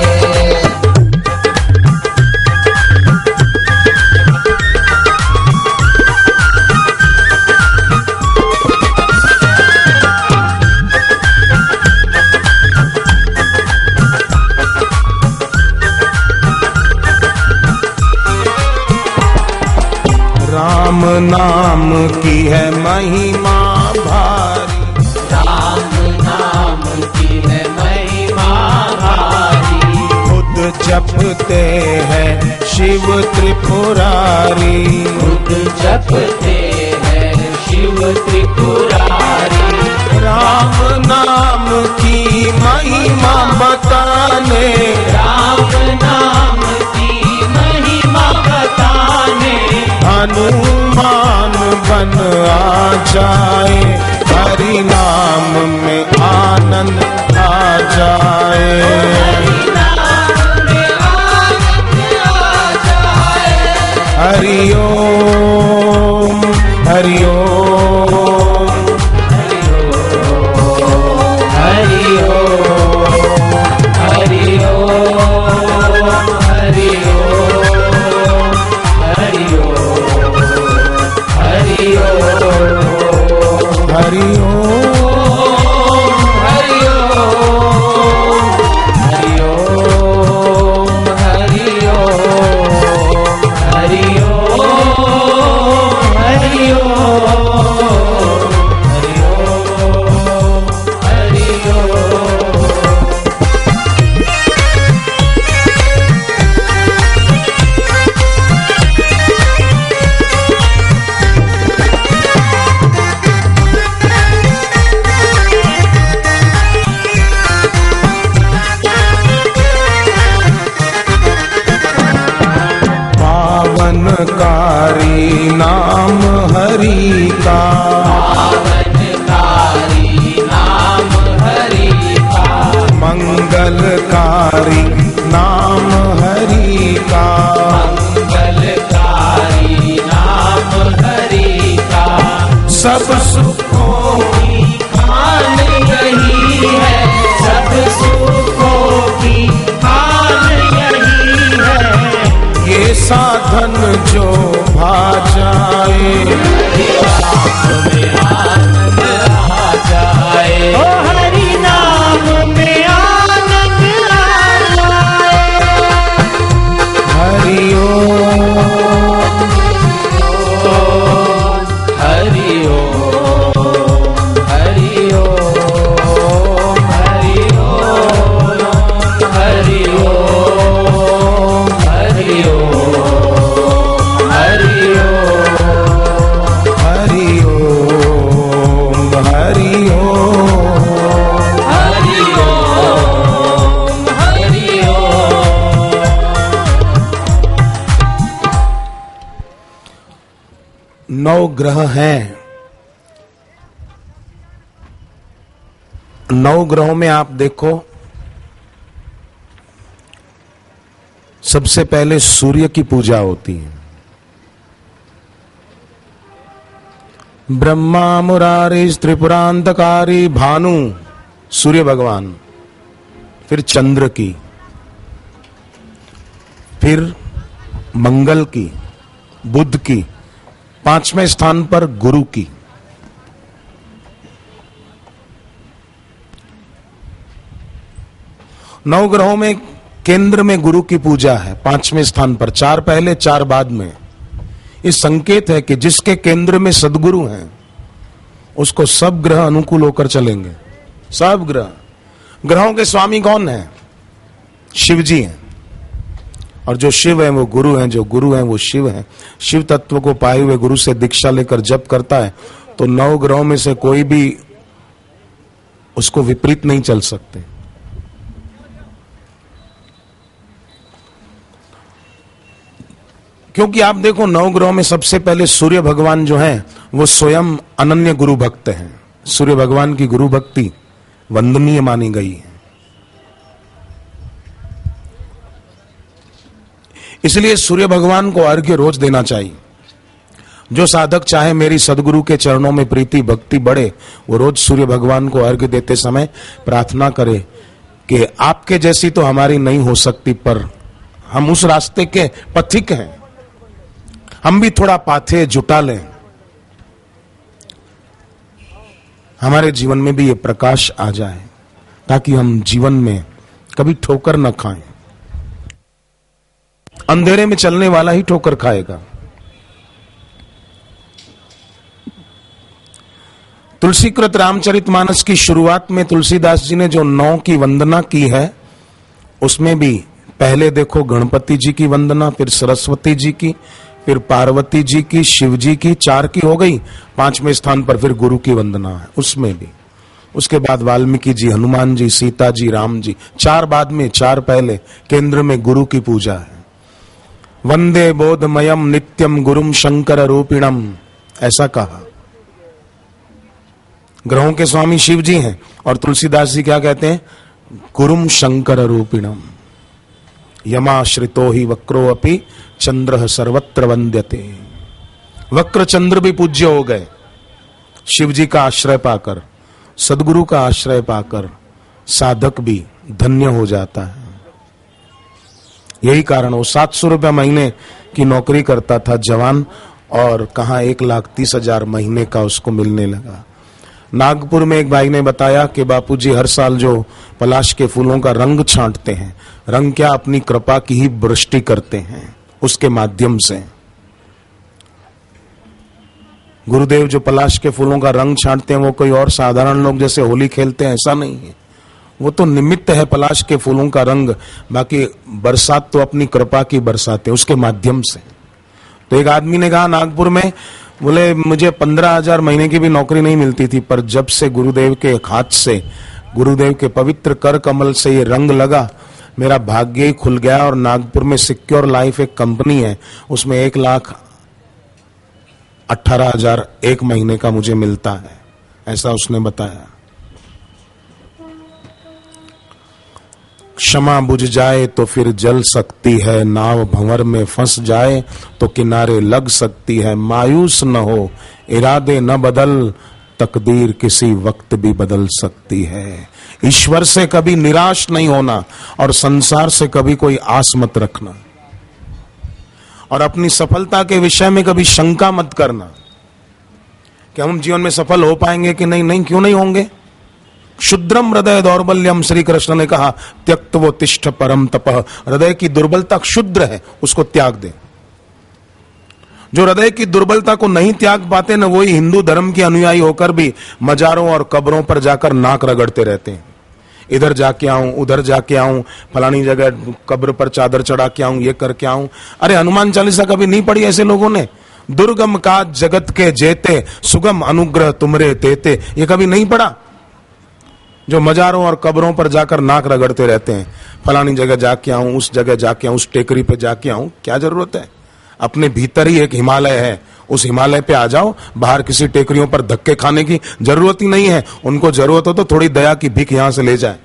राम नाम की है महिमा भारी, राम नाम की है महिमा भारी। खुद जपते हैं शिव त्रिपुरारी, खुद जपते हैं शिव त्रिपुरारी। राम नाम की महिमा बताने, राम नाम की महिमा बताने। हनुमान बन आ जाए, हरि नाम में आनंद आ जाए। हरि नाम में आनंद आ जाए। हरि ओम हरि ओम हरि ओम हरि ओम। साधन जो भा जाए, में आनंद आ जाए, ओ हरि नाम में आनंद आ जाए। हरि ओम हरि ओम हरि ओम हरि ओम हरि ओम हरि ओम हरि ओम हरि ओम हरि ओम हरि ओम हरि ओम। नौ ग्रह हैं। 9 ग्रहों में आप देखो, सबसे पहले सूर्य की पूजा होती है। ब्रह्मा मुरारी त्रिपुरांतकारी भानु सूर्य भगवान, फिर चंद्र की, फिर मंगल की, बुध की, 5वें स्थान पर गुरु की। नौ ग्रहों में केंद्र में गुरु की पूजा है, 5वें स्थान पर, 4 पहले 4 बाद में। इस संकेत है कि जिसके केंद्र में सद्गुरु हैं उसको सब ग्रह अनुकूल होकर चलेंगे। सब ग्रह, ग्रहों के स्वामी कौन है? शिव जी हैं। और जो शिव है वो गुरु हैं, जो गुरु हैं वो शिव हैं। शिव तत्व को पाए हुए गुरु से दीक्षा लेकर जप करता है तो 9 ग्रहों में से कोई भी उसको विपरीत नहीं चल सकते। क्योंकि आप देखो 9 ग्रहों में सबसे पहले सूर्य भगवान जो हैं वो स्वयं अनन्य गुरु भक्त हैं। सूर्य भगवान की गुरु भक्ति वंदनीय मानी गई है। इसलिए सूर्य भगवान को अर्घ्य रोज देना चाहिए। जो साधक चाहे मेरी सदगुरु के चरणों में प्रीति भक्ति बढ़े, वो रोज सूर्य भगवान को अर्घ्य देते समय प्रार्थना करे कि आपके जैसी तो हमारी नहीं हो सकती, पर हम उस रास्ते के पथिक हैं, हम भी थोड़ा पाथे जुटा लें, हमारे जीवन में भी ये प्रकाश आ जाए, ताकि हम जीवन में कभी ठोकर न खाएं। अंधेरे में चलने वाला ही ठोकर खाएगा। तुलसीकृत रामचरितमानस की शुरुआत में तुलसीदास जी ने जो 9 की वंदना की है, उसमें भी पहले देखो गणपति जी की वंदना, फिर सरस्वती जी की, फिर पार्वती जी की, शिव जी की, 4 की हो गई। 5वें स्थान पर फिर गुरु की वंदना है, उसमें भी। उसके बाद वाल्मीकि जी, हनुमान जी, सीता जी, राम जी, 4 बाद में, 4 पहले। केंद्र में गुरु की पूजा है। वंदे बोधमयम नित्यम गुरुम शंकर रूपिणम, ऐसा कहा। ग्रहों के स्वामी शिव जी हैं और तुलसीदास जी क्या कहते हैं? गुरुम शंकर रूपिणम। यमाश्रितो ही वक्रो अपि चंद्र सर्वत्र वंद्यते। वक्र चंद्र भी पूज्य हो गए शिव जी का आश्रय पाकर, सदगुरु का आश्रय पाकर साधक भी धन्य हो जाता है। यही कारण वो 700 रुपया महीने की नौकरी करता था जवान, और कहां 1,30,000 महीने का उसको मिलने लगा। नागपुर में एक भाई ने बताया कि बापूजी हर साल जो पलाश के फूलों का रंग छांटते हैं, रंग क्या, अपनी कृपा की ही वृष्टि करते हैं उसके माध्यम से। गुरुदेव जो पलाश के फूलों का रंग छांटते हैं वो कोई और साधारण लोग जैसे होली खेलते हैं ऐसा नहीं है, वो तो निमित्त है पलाश के फूलों का रंग। बाकी बरसात तो अपनी कृपा की बरसाते उसके माध्यम से। तो एक आदमी ने कहा नागपुर में, बोले मुझे 15,000 महीने की भी नौकरी नहीं मिलती थी, पर जब से गुरुदेव के हाथ से, गुरुदेव के पवित्र कर कमल से ये रंग लगा, मेरा भाग्य ही खुल गया। और नागपुर में सिक्योर लाइफ एक कंपनी है, उसमें 1,18,000 एक महीने का मुझे मिलता है, ऐसा उसने बताया। क्षमा बुझ जाए तो फिर जल सकती है, नाव भंवर में फंस जाए तो किनारे लग सकती है। मायूस न हो, इरादे न बदल, तकदीर किसी वक्त भी बदल सकती है। ईश्वर से कभी निराश नहीं होना और संसार से कभी कोई आस मत रखना। और अपनी सफलता के विषय में कभी शंका मत करना कि हम जीवन में सफल हो पाएंगे कि नहीं। नहीं, क्यों नहीं होंगे। क्षुद्रम हृदय दौर्बल्यम, श्री कृष्ण ने कहा त्यक्तवो तिष्ठ परम तपः। हृदय की दुर्बलता क्षुद्र है, उसको त्याग दे। जो हृदय की दुर्बलता को नहीं त्याग पाते न, वही हिंदू धर्म के अनुयायी होकर भी मजारों और कब्रों पर जाकर नाक रगड़ते रहते हैं। इधर जाके आऊं, उधर जाके आऊं, फलानी जगह कब्र पर चादर चढ़ा के आऊं, ये करके आऊं। अरे हनुमान चालीसा कभी नहीं पढ़ी ऐसे लोगों ने? दुर्गम काज जगत के जेते, सुगम अनुग्रह तुमरे तेते, ये कभी नहीं पढ़ा? जो मजारों और कब्रों पर जाकर नाक रगड़ते रहते हैं, फलानी जगह जाके आऊं, उस जगह जाके आऊं, उस टेकरी पे जाके आऊं, क्या जरूरत है? अपने भीतर ही एक हिमालय है, उस हिमालय पे आ जाओ। बाहर किसी टेकरियों पर धक्के खाने की जरूरत ही नहीं है। उनको जरूरत हो तो थोड़ी दया की भीख यहां से ले जाए।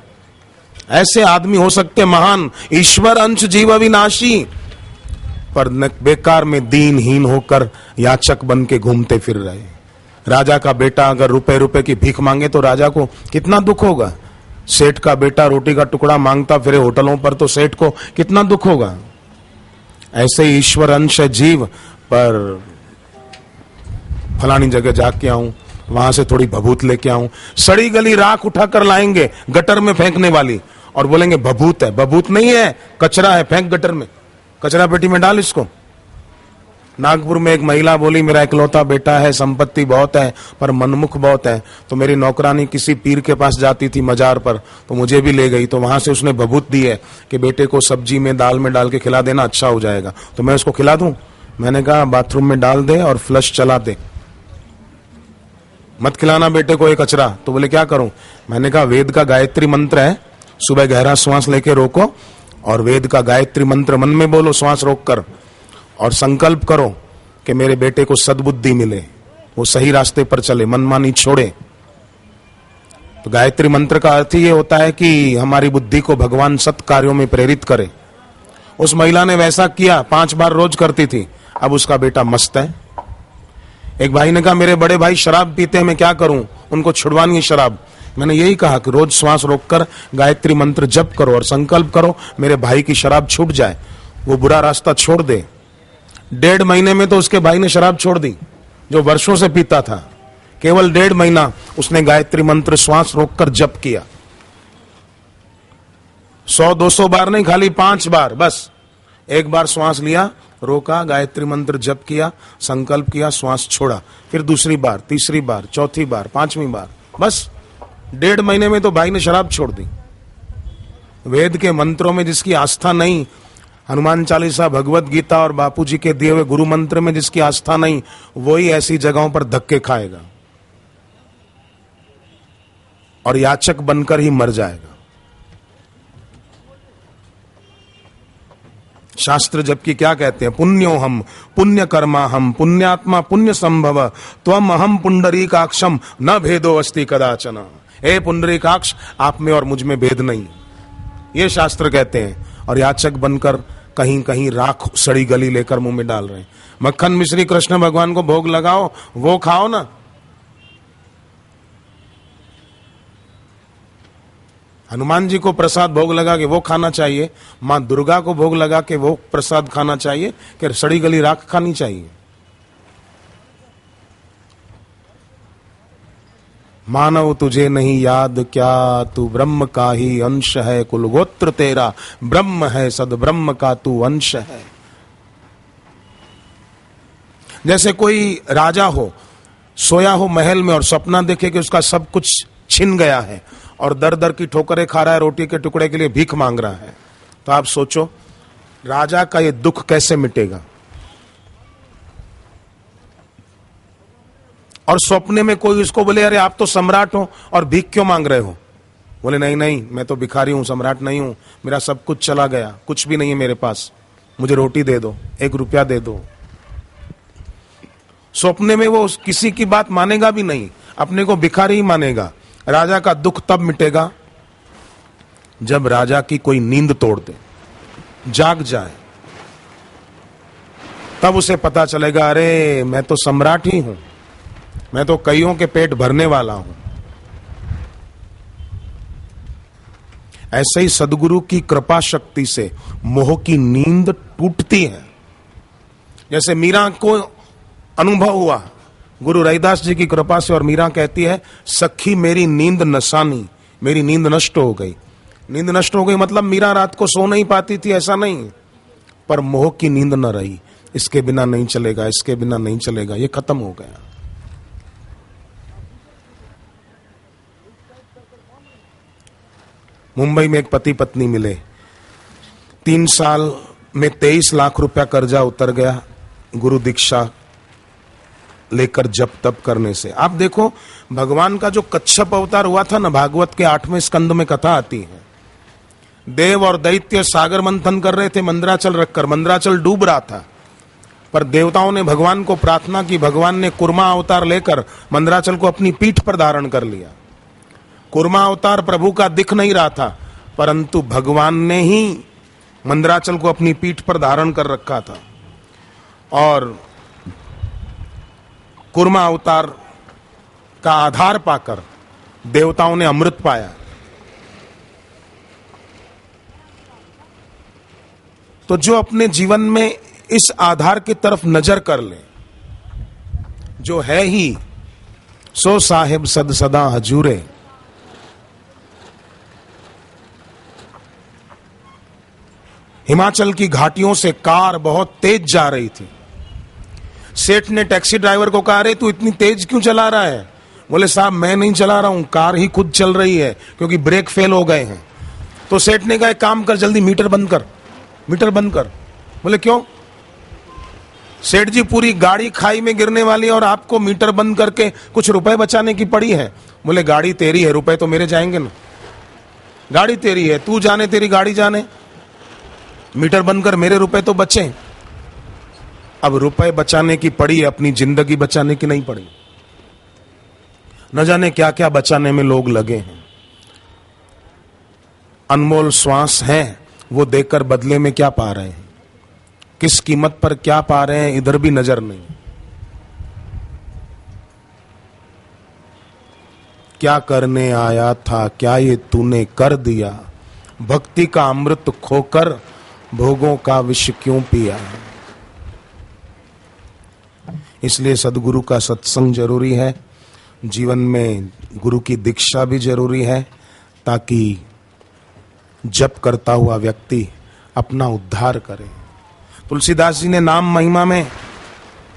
ऐसे आदमी हो सकते महान, ईश्वर अंश जीव अविनाशी, पर बेकार में दीनहीन होकर याचक बन के घूमते फिर रहे। राजा का बेटा अगर रुपए रुपए की भीख मांगे तो राजा को कितना दुख होगा। सेठ का बेटा रोटी का टुकड़ा मांगता फिरे होटलों पर तो सेठ को कितना दुख होगा। ऐसे ईश्वर अंश जीव, पर फलानी जगह जाके आऊं, वहां से थोड़ी भभूत लेके आऊं। सड़ी गली राख उठाकर लाएंगे गटर में फेंकने वाली, और बोलेंगे भभूत है। भभूत नहीं है, कचरा है, फेंक गटर में, कचरा पेटी में डाल इसको। नागपुर में एक महिला बोली मेरा इकलौता बेटा है, संपत्ति बहुत है पर मनमुख बहुत है। तो मेरी नौकरानी किसी पीर के पास जाती थी मजार पर, तो मुझे भी ले गई। तो वहां से उसने भभूत दी है कि बेटे को सब्जी में दाल में डाल के खिला देना, अच्छा हो जाएगा। तो मैं उसको खिला दूं? मैंने कहा बाथरूम में डाल दे और फ्लश चला दे, मत खिलाना बेटे को ये कचरा। तो बोले क्या करूं? मैंने कहा वेद का गायत्री मंत्र है, सुबह गहरा श्वास लेके रोको और वेद का गायत्री मंत्र मन में बोलो श्वास रोककर, और संकल्प करो कि मेरे बेटे को सद्बुद्धि मिले, वो सही रास्ते पर चले, मनमानी छोड़े। तो गायत्री मंत्र का अर्थ ये होता है कि हमारी बुद्धि को भगवान सत् कार्यों में प्रेरित करे। उस महिला ने वैसा किया, 5 बार रोज करती थी। अब उसका बेटा मस्त है। एक भाई ने कहा मेरे बड़े भाई शराब पीते हैं, मैं क्या करूं? उनको छुड़वानी है शराब। मैंने यही कहा कि रोज श्वास रोककर गायत्री मंत्र जप करो और संकल्प करो मेरे भाई की शराब छूट जाए, वो बुरा रास्ता छोड़ दे। 1.5 महीने में तो उसके भाई ने शराब छोड़ दी, जो वर्षों से पीता था। केवल 1.5 महीना उसने गायत्री मंत्र श्वास रोककर जप किया। 100-200 बार नहीं, खाली 5 बार बस। एक बार श्वास लिया, रोका, गायत्री मंत्र जप किया, संकल्प किया, श्वास छोड़ा, फिर दूसरी बार, तीसरी बार, चौथी बार, 5वीं बार, बस 1.5 महीने में तो भाई ने शराब छोड़ दी। वेद के मंत्रों में जिसकी आस्था नहीं, हनुमान चालीसा, भगवत गीता और बापूजी के दिए हुए गुरु मंत्र में जिसकी आस्था नहीं, वही ऐसी जगहों पर धक्के खाएगा और याचक बनकर ही मर जाएगा। शास्त्र जबकि क्या कहते हैं? पुण्यो हम पुण्य कर्मा हम पुण्यात्मा पुण्य संभव त्वम अहम पुंडरीकाक्षम न भेदो अस्ति कदाचन। हे पुंडरीकाक्ष, आप में और मुझ में भेद नहीं, ये शास्त्र कहते हैं। और याचक बनकर कहीं कहीं राख सड़ी गली लेकर मुंह में डाल रहे हैं। मक्खन मिश्री कृष्ण भगवान को भोग लगाओ, वो खाओ ना। हनुमान जी को प्रसाद भोग लगा के वो खाना चाहिए, मां दुर्गा को भोग लगा के वो प्रसाद खाना चाहिए कि सड़ी गली राख खानी चाहिए? मानव तुझे नहीं याद क्या, तू ब्रह्म का ही अंश है, कुल गोत्र तेरा ब्रह्म है, सद ब्रह्म का तू अंश है। जैसे कोई राजा हो, सोया हो महल में और सपना देखे कि उसका सब कुछ छिन गया है और दर दर की ठोकरें खा रहा है, रोटी के टुकड़े के लिए भीख मांग रहा है। तो आप सोचो राजा का ये दुख कैसे मिटेगा। और सपने में कोई उसको बोले अरे आप तो सम्राट हो और भीख क्यों मांग रहे हो? बोले नहीं नहीं, मैं तो भिखारी हूं, सम्राट नहीं हूं, मेरा सब कुछ चला गया, कुछ भी नहीं है मेरे पास, मुझे रोटी दे दो, 1 रुपया दे दो। सपने में वो किसी की बात मानेगा भी नहीं, अपने को भिखारी ही मानेगा। राजा का दुख तब मिटेगा जब राजा की कोई नींद तोड़ दे, जाग जाए, तब उसे पता चलेगा अरे मैं तो सम्राट ही हूं, मैं तो कईयों के पेट भरने वाला हूं। ऐसे ही सदगुरु की कृपा शक्ति से मोह की नींद टूटती है जैसे मीरा को अनुभव हुआ गुरु रविदास जी की कृपा से, और मीरा कहती है सखी मेरी नींद नसानी, मेरी नींद नष्ट हो गई। नींद नष्ट हो गई मतलब मीरा रात को सो नहीं पाती थी, ऐसा नहीं, पर मोह की नींद न रही। इसके बिना नहीं चलेगा, इसके बिना नहीं चलेगा, ये खत्म हो गया। मुंबई में एक पति पत्नी मिले, 3 साल में 23 लाख रुपया कर्जा उतर गया गुरु दीक्षा लेकर जप तप करने से। आप देखो भगवान का जो कच्छप अवतार हुआ था ना, भागवत के 8वें स्कंद में कथा आती है, देव और दैत्य सागर मंथन कर रहे थे मंदराचल रखकर, मंदराचल डूब रहा था, पर देवताओं ने भगवान को प्रार्थना की, भगवान ने कुर्मा अवतार लेकर मंदराचल को अपनी पीठ पर धारण कर लिया। कुर्मा अवतार प्रभु का दिख नहीं रहा था, परंतु भगवान ने ही मंदराचल को अपनी पीठ पर धारण कर रखा था, और कुर्मा अवतार का आधार पाकर देवताओं ने अमृत पाया। तो जो अपने जीवन में इस आधार की तरफ नजर कर ले, जो है ही सो साहिब सद सदा हजूरे, हिमाचल की घाटियों से कार बहुत तेज जा रही थी। सेठ ने टैक्सी ड्राइवर को कहा, रे तू इतनी तेज क्यों चला रहा है? बोले साहब मैं नहीं चला रहा हूं, कार ही खुद चल रही है क्योंकि ब्रेक फेल हो गए हैं। तो सेठ ने कहा एक काम कर, जल्दी मीटर बंद कर, मीटर बंद कर। बोले क्यों? सेठ जी पूरी गाड़ी खाई में गिरने वाली है और आपको मीटर बंद करके कुछ रुपए बचाने की पड़ी है। बोले गाड़ी तेरी है, रुपए तो मेरे जाएंगे ना, गाड़ी तेरी है, तू जाने तेरी गाड़ी जाने, मीटर बंद कर, मेरे रुपए तो बचे। अब रुपए बचाने की पड़ी, अपनी जिंदगी बचाने की नहीं पड़ी। न जाने क्या क्या बचाने में लोग लगे हैं। अनमोल श्वास है वो देकर बदले में क्या पा रहे हैं, किस कीमत पर क्या पा रहे हैं, इधर भी नजर नहीं। क्या करने आया था, क्या ये तूने कर दिया, भक्ति का अमृत खोकर भोगों का विष क्यों पिया। इसलिए सदगुरु का सत्संग जरूरी है, जीवन में गुरु की दीक्षा भी जरूरी है, ताकि जप करता हुआ व्यक्ति अपना उद्धार करे। तुलसीदास जी ने नाम महिमा में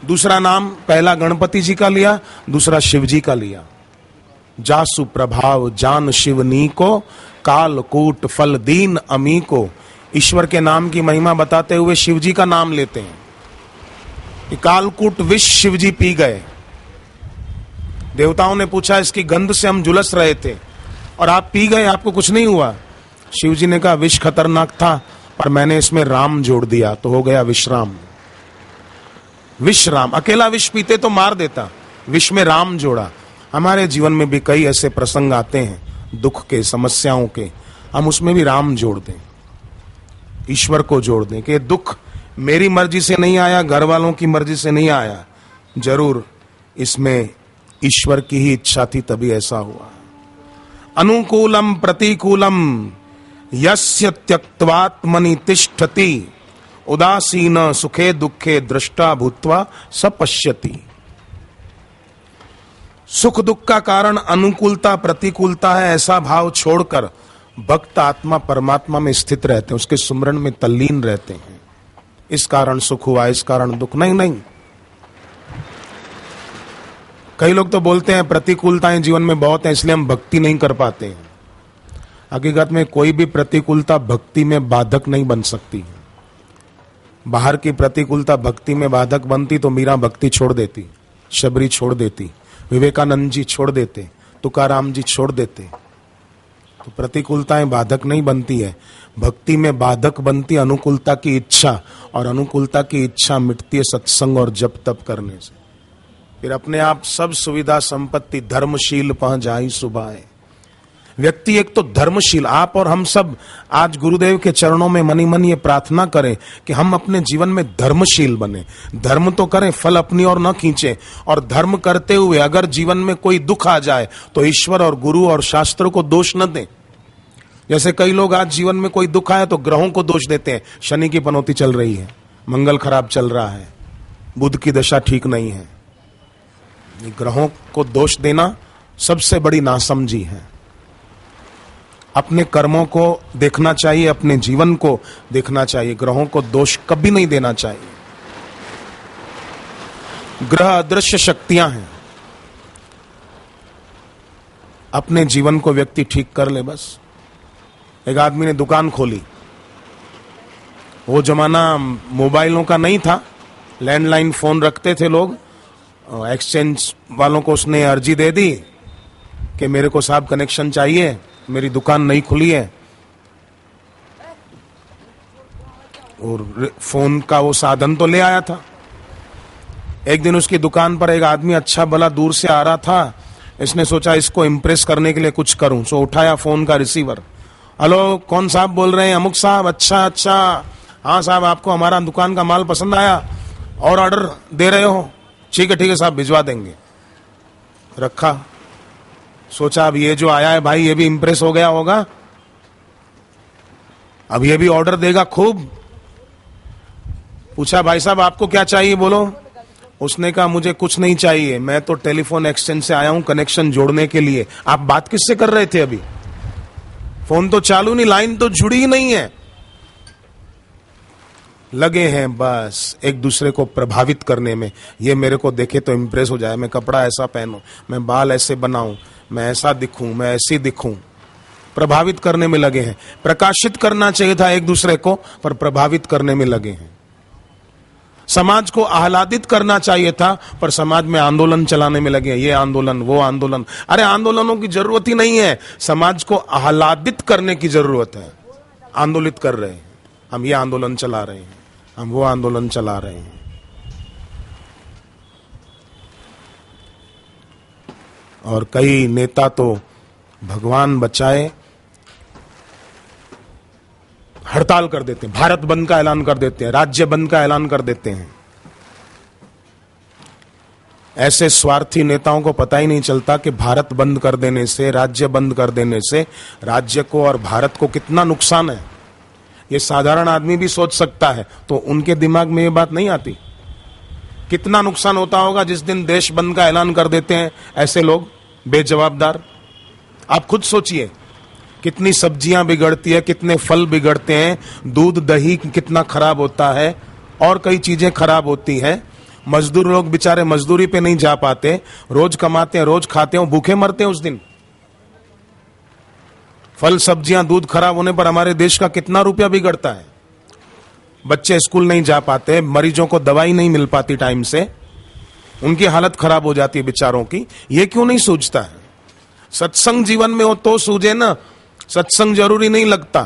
दूसरा नाम पहला गणपति जी का लिया, दूसरा शिव जी का लिया। जासु प्रभाव जान शिवनी को, कालकूट फल दीन अमी को। ईश्वर के नाम की महिमा बताते हुए शिव जी का नाम लेते हैं कि कालकूट विष शिव जी पी गए। देवताओं ने पूछा इसकी गंध से हम झुलस रहे थे और आप पी गए, आपको कुछ नहीं हुआ? शिव जी ने कहा विष खतरनाक था पर मैंने इसमें राम जोड़ दिया तो हो गया विश्राम। विश्राम, अकेला विष पीते तो मार देता, विष में राम जोड़ा। हमारे जीवन में भी कई ऐसे प्रसंग आते हैं दुख के, समस्याओं के, हम उसमें भी राम जोड़ दें, ईश्वर को जोड़ दें कि दुख मेरी मर्जी से नहीं आया, घर वालों की मर्जी से नहीं आया, जरूर इसमें ईश्वर की ही इच्छा थी तभी ऐसा हुआ। अनुकूलम प्रतिकूलम यस्य त्यक्त्वात्मनि तिष्ठति, उदासीन सुखे दुखे दृष्टा भूत्वा सपश्यति। सुख दुख का कारण अनुकूलता प्रतिकूलता है, ऐसा भाव छोड़कर भक्त आत्मा परमात्मा में स्थित रहते हैं, उसके सुमरण में तल्लीन रहते हैं। इस कारण सुख हुआ, इस कारण दुख नहीं। कई लोग तो बोलते हैं प्रतिकूलताएं जीवन में बहुत हैं इसलिए हम भक्ति नहीं कर पाते हैं। हकीकत में कोई भी प्रतिकूलता भक्ति में बाधक नहीं बन सकती। बाहर की प्रतिकूलता भक्ति में बाधक बनती तो मीरा भक्ति छोड़ देती, शबरी छोड़ देती, विवेकानंद जी छोड़ देते, तुकाराम जी छोड़ देते। तो प्रतिकूलताएं बाधक नहीं बनती है, भक्ति में बाधक बनती अनुकूलता की इच्छा, और अनुकूलता की इच्छा मिटती है सत्संग और जप तप करने से। फिर अपने आप सब सुविधा संपत्ति धर्मशील पह जाई सुभाए। व्यक्ति एक तो धर्मशील, आप और हम सब आज गुरुदेव के चरणों में मनी मन ये प्रार्थना करें कि हम अपने जीवन में धर्मशील बने। धर्म तो करें, फल अपनी ओर न खींचें, और धर्म करते हुए अगर जीवन में कोई दुख आ जाए तो ईश्वर और गुरु और शास्त्रों को दोष न दें। जैसे कई लोग आज जीवन में कोई दुख आए तो ग्रहों को दोष देते हैं, शनि की पनौती चल रही है, मंगल खराब चल रहा है, बुध की दशा ठीक नहीं है। ग्रहों को दोष देना सबसे बड़ी नासमझी है। अपने कर्मों को देखना चाहिए, अपने जीवन को देखना चाहिए, ग्रहों को दोष कभी नहीं देना चाहिए। ग्रह अदृश्य शक्तियां हैं, अपने जीवन को व्यक्ति ठीक कर ले बस। एक आदमी ने दुकान खोली, वो जमाना मोबाइलों का नहीं था, लैंडलाइन फोन रखते थे लोग। एक्सचेंज वालों को उसने अर्जी दे दी कि मेरे को साहब कनेक्शन चाहिए, मेरी दुकान नहीं खुली है। और फोन का वो साधन तो ले आया था। एक दिन उसकी दुकान पर एक आदमी अच्छा भला दूर से आ रहा था। इसने सोचा इसको इम्प्रेस करने के लिए कुछ करूं, सो उठाया फोन का रिसीवर। हेलो, कौन साहब बोल रहे हैं? अमुक साहब। अच्छा, हाँ साहब, आपको हमारा दुकान का माल पसंद आया और ऑर्डर दे रहे हो? ठीक है साहब, भिजवा देंगे। रखा, सोचा अब ये जो आया है भाई, ये भी इंप्रेस हो गया होगा, अब ये भी ऑर्डर देगा खूब। पूछा, भाई साहब आपको क्या चाहिए बोलो? उसने कहा, मुझे कुछ नहीं चाहिए, मैं तो टेलीफोन एक्सचेंज से आया हूं कनेक्शन जोड़ने के लिए। आप बात किससे कर रहे थे? अभी फोन तो चालू नहीं, लाइन तो जुड़ी ही नहीं है। लगे हैं बस एक दूसरे को प्रभावित करने में। ये मेरे को देखे तो इंप्रेस हो जाए, मैं कपड़ा ऐसा पहनूं, मैं बाल ऐसे बनाऊं, मैं ऐसा दिखूं, मैं ऐसी दिखूं। प्रभावित करने में लगे हैं। प्रकाशित करना चाहिए था एक दूसरे को, पर प्रभावित करने में लगे हैं। समाज को आह्लादित करना चाहिए था, पर समाज में आंदोलन चलाने में लगे हैं। ये आंदोलन, वो आंदोलन। अरे आंदोलनों की जरूरत ही नहीं है, समाज को आह्लादित करने की जरूरत है। आंदोलित कर रहे हैं, हम ये आंदोलन चला रहे हैं, हम वो आंदोलन चला रहे हैं। और कई नेता तो भगवान बचाए हड़ताल कर देते हैं, भारत बंद का ऐलान कर देते हैं, राज्य बंद का ऐलान कर देते हैं। ऐसे स्वार्थी नेताओं को पता ही नहीं चलता कि भारत बंद कर देने से, राज्य बंद कर देने से राज्य को और भारत को कितना नुकसान है। ये साधारण आदमी भी सोच सकता है, तो उनके दिमाग में ये बात नहीं आती। कितना नुकसान होता होगा जिस दिन देश बंद का ऐलान कर देते हैं ऐसे लोग बेजवाबदार। आप खुद सोचिए, कितनी सब्जियां बिगड़ती है, कितने फल बिगड़ते हैं, दूध दही कितना खराब होता है, और कई चीजें खराब होती हैं। मजदूर लोग बेचारे मजदूरी पे नहीं जा पाते, रोज कमाते हैं, रोज खाते हैं, भूखे मरते हैं उस दिन। फल सब्जियां दूध खराब होने पर हमारे देश का कितना रुपया बिगड़ता है। बच्चे स्कूल नहीं जा पाते, मरीजों को दवाई नहीं मिल पाती टाइम से, उनकी हालत खराब हो जाती है बेचारों की। ये क्यों नहीं सूझता है? सत्संग जीवन में हो तो सूझे ना। सत्संग जरूरी नहीं लगता।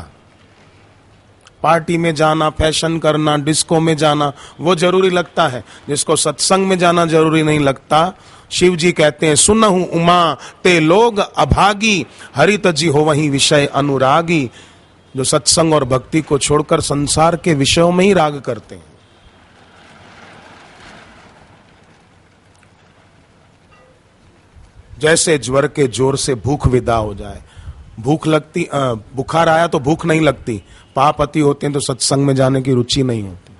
पार्टी में जाना, फैशन करना, डिस्को में जाना, वो जरूरी लगता है। जिसको सत्संग में जाना जरूरी नहीं लगता। शिव जी कहते हैं, सुनहु उमा ते लोग अभागी, हरित जी हो वही विषय अनुरागी। जो सत्संग और भक्ति को छोड़कर संसार के विषयों में ही राग करते हैं। जैसे ज्वर के जोर से भूख विदा हो जाए। भूख लगती, बुखार आया तो भूख नहीं लगती, पाप अति होते हैं तो सत्संग में जाने की रुचि नहीं होती।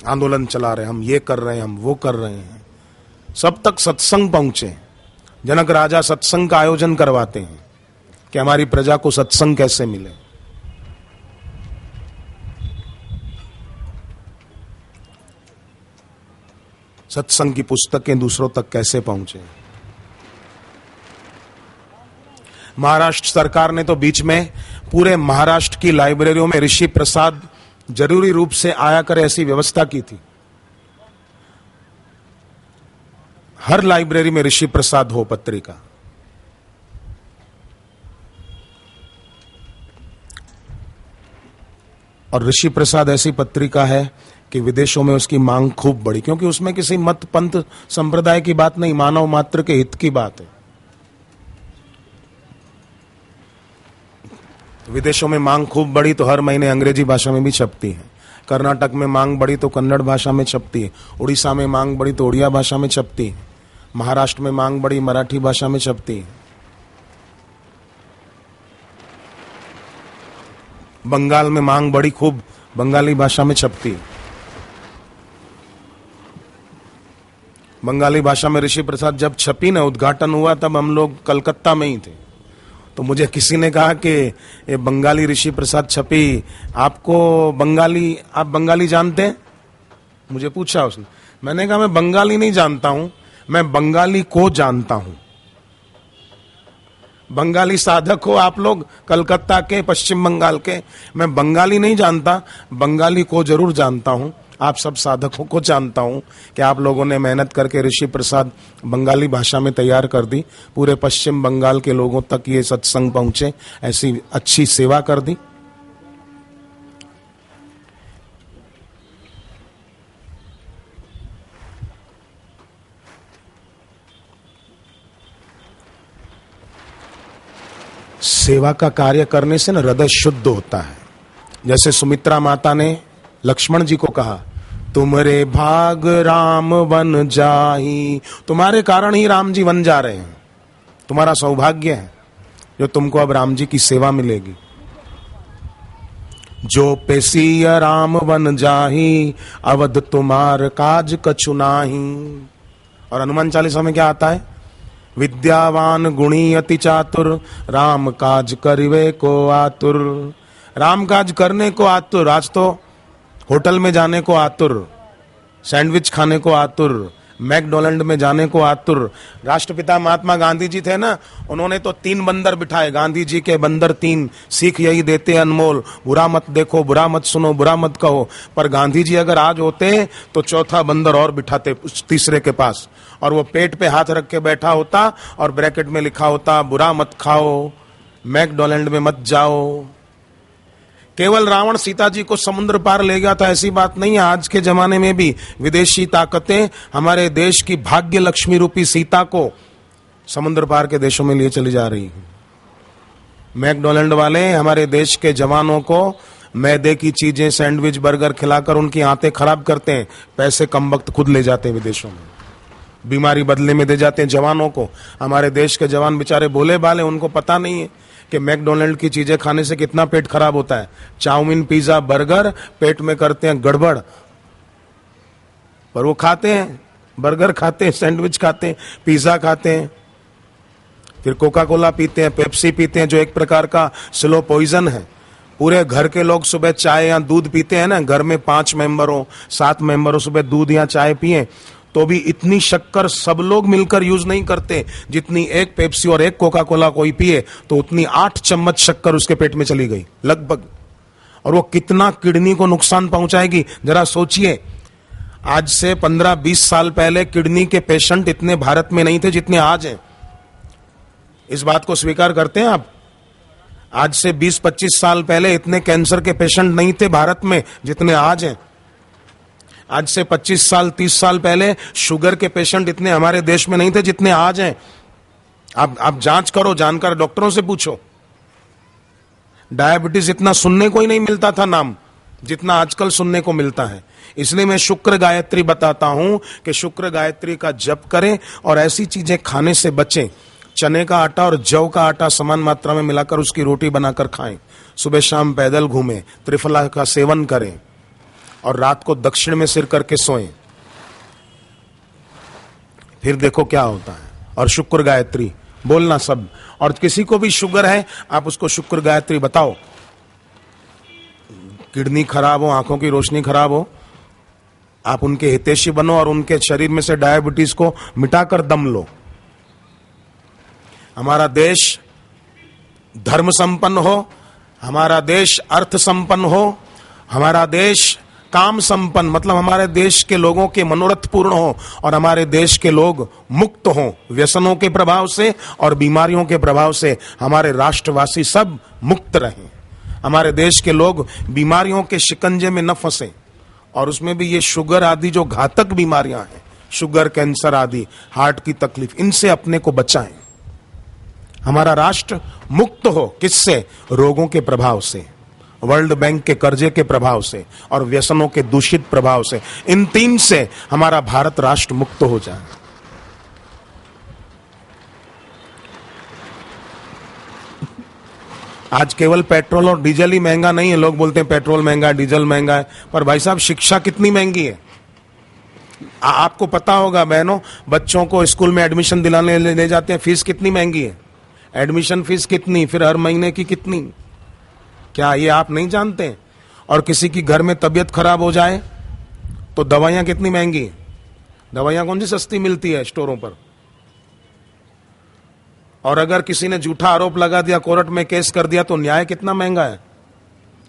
आंदोलन चला रहे, हम ये कर रहे हैं, हम वो कर रहे हैं, सब तक सत्संग पहुंचे। जनक राजा सत्संग का आयोजन करवाते हैं कि हमारी प्रजा को सत्संग कैसे मिले। सत्संग की पुस्तकें दूसरों तक कैसे पहुंचे। महाराष्ट्र सरकार ने तो बीच में पूरे महाराष्ट्र की लाइब्रेरियों में ऋषि प्रसाद जरूरी रूप से आया करे ऐसी व्यवस्था की थी। हर लाइब्रेरी में ऋषि प्रसाद हो पत्रिका। और ऋषि प्रसाद ऐसी पत्रिका है कि विदेशों में उसकी मांग खूब बढ़ी, क्योंकि उसमें किसी मत पंथ संप्रदाय की बात नहीं, मानव मात्र के हित की बात है। विदेशों में मांग खूब बढ़ी तो हर महीने अंग्रेजी भाषा में भी छपती है। कर्नाटक में मांग बढ़ी तो कन्नड़ भाषा में छपती है। उड़ीसा में मांग बढ़ी तो उड़िया भाषा में छपती है। महाराष्ट्र में मांग बढ़ी, मराठी भाषा में छपती है। बंगाल में मांग बड़ी खूब बंगाली भाषा में छपती है। बंगाली भाषा में ऋषि प्रसाद जब छपी ना, उद्घाटन हुआ, तब हम लोग कलकत्ता में ही थे। तो मुझे किसी ने कहा कि ये बंगाली ऋषि प्रसाद छपी, आपको बंगाली, आप बंगाली जानते हैं? मुझे पूछा उसने। मैंने कहा मैं बंगाली नहीं जानता हूं, मैं बंगाली को जानता हूं। बंगाली साधक हो आप लोग, कलकत्ता के, पश्चिम बंगाल के। मैं बंगाली नहीं जानता, बंगाली को जरूर जानता हूं। आप सब साधकों को जानता हूं कि आप लोगों ने मेहनत करके ऋषि प्रसाद बंगाली भाषा में तैयार कर दी, पूरे पश्चिम बंगाल के लोगों तक ये सत्संग पहुंचे, ऐसी अच्छी सेवा कर दी। सेवा का कार्य करने से ना हृदय शुद्ध होता है। जैसे सुमित्रा माता ने लक्ष्मण जी को कहा, तुम्हारे भाग राम वन जाही, तुम्हारे कारण ही राम जी वन जा रहे हैं, तुम्हारा सौभाग्य है जो तुमको अब राम जी की सेवा मिलेगी। जो पेसिया राम वन जाही, अवध तुम्हार काज कछु नाही। और हनुमान चालीसा में क्या आता है? विद्यावान गुणी अति चातुर, राम काज करिवे को आतुर। राम काज करने को आतुर। आज तो होटल में जाने को आतुर, सैंडविच खाने को आतुर, मैकडोनल्ड में जाने को आतुर। राष्ट्रपिता महात्मा गांधी जी थे ना, उन्होंने तो 3 बंदर बिठाए, गांधी जी के बंदर 3, सीख यही देते अनमोल, बुरा मत देखो, बुरा मत सुनो, बुरा मत कहो। पर गांधी जी अगर आज होते तो चौथा बंदर और बिठाते उस तीसरे के पास, और वो पेट पे हाथ रख के बैठा होता और ब्रैकेट में लिखा होता, बुरा मत खाओ, मैकडोनल्ड में मत जाओ। केवल रावण सीता जी को समुद्र पार ले गया था, ऐसी बात नहीं है। आज के जमाने में भी विदेशी ताकतें हमारे देश की भाग्य लक्ष्मी रूपी सीता को समुद्र पार के देशों में लिए चली जा रही है। मैकडोनल्ड वाले हमारे देश के जवानों को मैदे की चीजें, सैंडविच, बर्गर खिलाकर उनकी आंतें खराब करते हैं, पैसे कम वक्त खुद ले जाते हैं विदेशों में, बीमारी बदले में दे जाते हैं जवानों को। हमारे देश के जवान बेचारे भोले भाले, उनको पता नहीं है कि मैकडोनल्ड की चीजें खाने से कितना पेट खराब होता है। चाउमीन, पिज्जा, बर्गर पेट में करते हैं गड़बड़, पर वो खाते हैं, बर्गर खाते हैं, सैंडविच खाते हैं, पिज्जा खाते हैं, फिर कोका कोला पीते हैं, पेप्सी पीते हैं, जो एक प्रकार का स्लो पॉइजन है। पूरे घर के लोग सुबह चाय या दूध पीते हैं ना, घर में 5 मेंबर हो, 7 मेंबर हो, सुबह दूध या चाय पिए तो भी इतनी शक्कर सब लोग मिलकर यूज नहीं करते जितनी एक पेप्सी और एक कोका कोला कोई पिए तो उतनी 8 चम्मच शक्कर उसके पेट में चली गई लगभग। और वो कितना किडनी को नुकसान पहुंचाएगी जरा सोचिए। आज से 15-20 साल पहले किडनी के पेशेंट इतने भारत में नहीं थे जितने आज हैं। इस बात को स्वीकार करते हैं आप? आज से 20-25 साल पहले इतने कैंसर के पेशेंट नहीं थे भारत में जितने आज हैं। आज से 25 साल 30 साल पहले शुगर के पेशेंट इतने हमारे देश में नहीं थे जितने आज हैं। आप जांच करो, जानकर डॉक्टरों से पूछो। डायबिटीज इतना सुनने को ही नहीं मिलता था नाम जितना आजकल सुनने को मिलता है। इसलिए मैं शुक्र गायत्री बताता हूं कि शुक्र गायत्री का जप करें और ऐसी चीजें खाने से बचें। चने का आटा और जौ का आटा समान मात्रा में मिलाकर उसकी रोटी बनाकर खाएं। सुबह शाम पैदल घूमें, त्रिफला का सेवन करें और रात को दक्षिण में सिर करके सोएं। फिर देखो क्या होता है। और शुक्र गायत्री बोलना सब। और किसी को भी शुगर है आप उसको शुक्र गायत्री बताओ। किडनी खराब हो, आंखों की रोशनी खराब हो, आप उनके हितैषी बनो और उनके शरीर में से डायबिटीज को मिटाकर दम लो। हमारा देश धर्म संपन्न हो, हमारा देश अर्थ संपन्न हो, हमारा देश काम संपन्न, मतलब हमारे देश के लोगों के मनोरथ पूर्ण हो और हमारे देश के लोग मुक्त हों व्यसनों के प्रभाव से और बीमारियों के प्रभाव से। हमारे राष्ट्रवासी सब मुक्त रहें, हमारे देश के लोग बीमारियों के शिकंजे में न फंसे। और उसमें भी ये शुगर आदि जो घातक बीमारियां हैं, शुगर, कैंसर आदि, हार्ट की तकलीफ, इनसे अपने को बचाएं। हमारा राष्ट्र मुक्त हो किससे? रोगों के प्रभाव से, वर्ल्ड बैंक के कर्जे के प्रभाव से और व्यसनों के दूषित प्रभाव से। इन 3 से हमारा भारत राष्ट्र मुक्त हो जाए। आज केवल पेट्रोल और डीजल ही महंगा नहीं है। लोग बोलते हैं पेट्रोल महंगा है, डीजल महंगा है, पर भाई साहब शिक्षा कितनी महंगी है। आपको पता होगा बहनों, बच्चों को स्कूल में एडमिशन दिलाने ले जाते हैं, फीस कितनी महंगी है। एडमिशन फीस कितनी, फिर हर महीने की कितनी, क्या ये आप नहीं जानते। और किसी की घर में तबीयत खराब हो जाए तो दवाइयां कितनी महंगी है। दवाइयां कौन सी सस्ती मिलती है स्टोरों पर। और अगर किसी ने झूठा आरोप लगा दिया, कोर्ट में केस कर दिया, तो न्याय कितना महंगा है।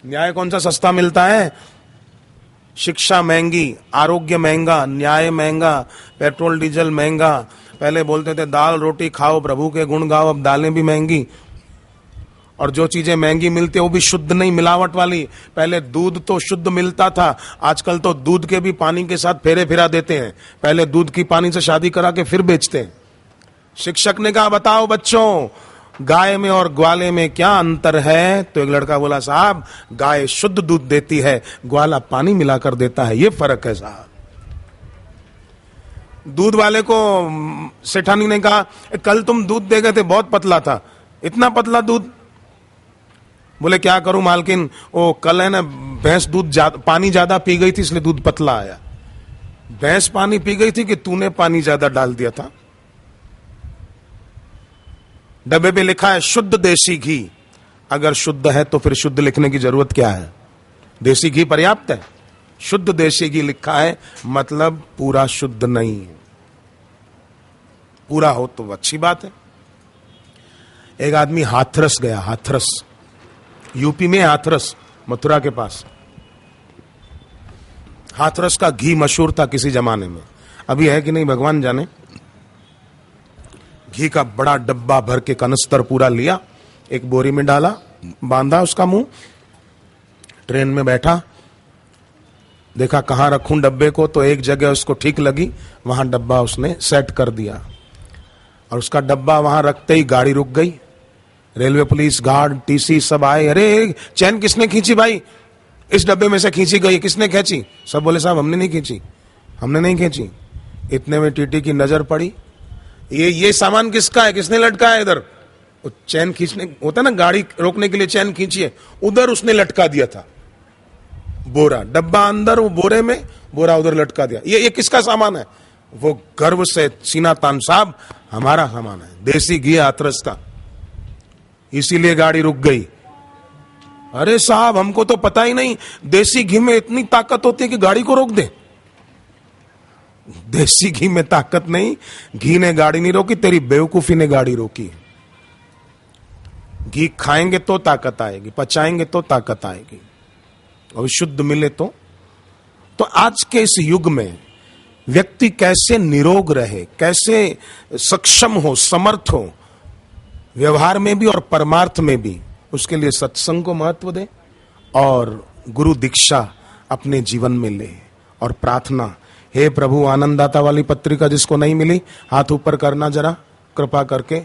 न्याय कौन सा सस्ता मिलता है। शिक्षा महंगी, आरोग्य महंगा, न्याय महंगा, पेट्रोल डीजल महंगा। पहले बोलते थे दाल रोटी खाओ प्रभु के गुण गाओ, अब दालें भी महंगी। और जो चीजें महंगी मिलती है वो भी शुद्ध नहीं, मिलावट वाली। पहले दूध तो शुद्ध मिलता था, आजकल तो दूध के भी पानी के साथ फेरे फिरा देते हैं। पहले दूध की पानी से शादी करा के फिर बेचते हैं। शिक्षक ने कहा बताओ बच्चों, गाय में और ग्वाले में क्या अंतर है। तो एक लड़का बोला साहब गाय शुद्ध दूध देती है, ग्वाला पानी मिलाकर देता है, ये फर्क है साहब। दूध वाले को सेठानी ने कहा कल तुम दूध दे गए थे, बहुत पतला था, इतना पतला दूध। बोले क्या करूं मालकिन, वो कल है ना भैंस दूध पानी ज्यादा पी गई थी इसलिए दूध पतला आया। भैंस पानी पी गई थी कि तूने पानी ज्यादा डाल दिया था। डब्बे पे लिखा है शुद्ध देसी घी। अगर शुद्ध है तो फिर शुद्ध लिखने की जरूरत क्या है। देसी घी पर्याप्त है। शुद्ध देसी घी लिखा है मतलब पूरा शुद्ध नहीं है। पूरा हो तो अच्छी बात है। एक आदमी हाथरस गया, हाथरस यूपी में, हाथरस मथुरा के पास। हाथरस का घी मशहूर था किसी जमाने में, अभी है कि नहीं भगवान जाने। घी का बड़ा डब्बा भर के कनस्तर पूरा लिया, एक बोरी में डाला, बांधा उसका मुंह, ट्रेन में बैठा, देखा कहां रखूं डब्बे को, तो एक जगह उसको ठीक लगी, वहां डब्बा उसने सेट कर दिया। और उसका डब्बा वहां रखते ही गाड़ी रुक गई। रेलवे पुलिस, गार्ड, टीसी सब आए। अरे चैन किसने खींची भाई, इस डब्बे में से खींची गई, किसने खींची। सब बोले साहब हमने नहीं खींची, हमने नहीं खींची। इतने में टीटी की नजर पड़ी, ये सामान किसका है, किसने लटकाया इधर। चैन खींचने होता ना, गाड़ी रोकने के लिए चैन खींचिए, उधर उसने लटका दिया था बोरा। डब्बा अंदर, वो बोरे में, बोरा उधर लटका दिया। ये किसका सामान है। वो गर्व से सीना तान, साहब हमारा सामान है, देसी घी हाथरस का, इसीलिए गाड़ी रुक गई। अरे साहब हमको तो पता ही नहीं, देसी घी में इतनी ताकत होती है कि गाड़ी को रोक दे। देसी घी में ताकत नहीं, घी ने गाड़ी नहीं रोकी, तेरी बेवकूफी ने गाड़ी रोकी। घी खाएंगे तो ताकत आएगी, पचाएंगे तो ताकत आएगी, और शुद्ध मिले तो आज के इस युग में व्यक्ति कैसे निरोग रहे, कैसे सक्षम हो, समर्थ हो, व्यवहार में भी और परमार्थ में भी, उसके लिए सत्संग को महत्व दे और गुरु दीक्षा अपने जीवन में ले। और प्रार्थना, हे प्रभु आनंददाता वाली पत्रिका जिसको नहीं मिली हाथ ऊपर करना जरा कृपा करके।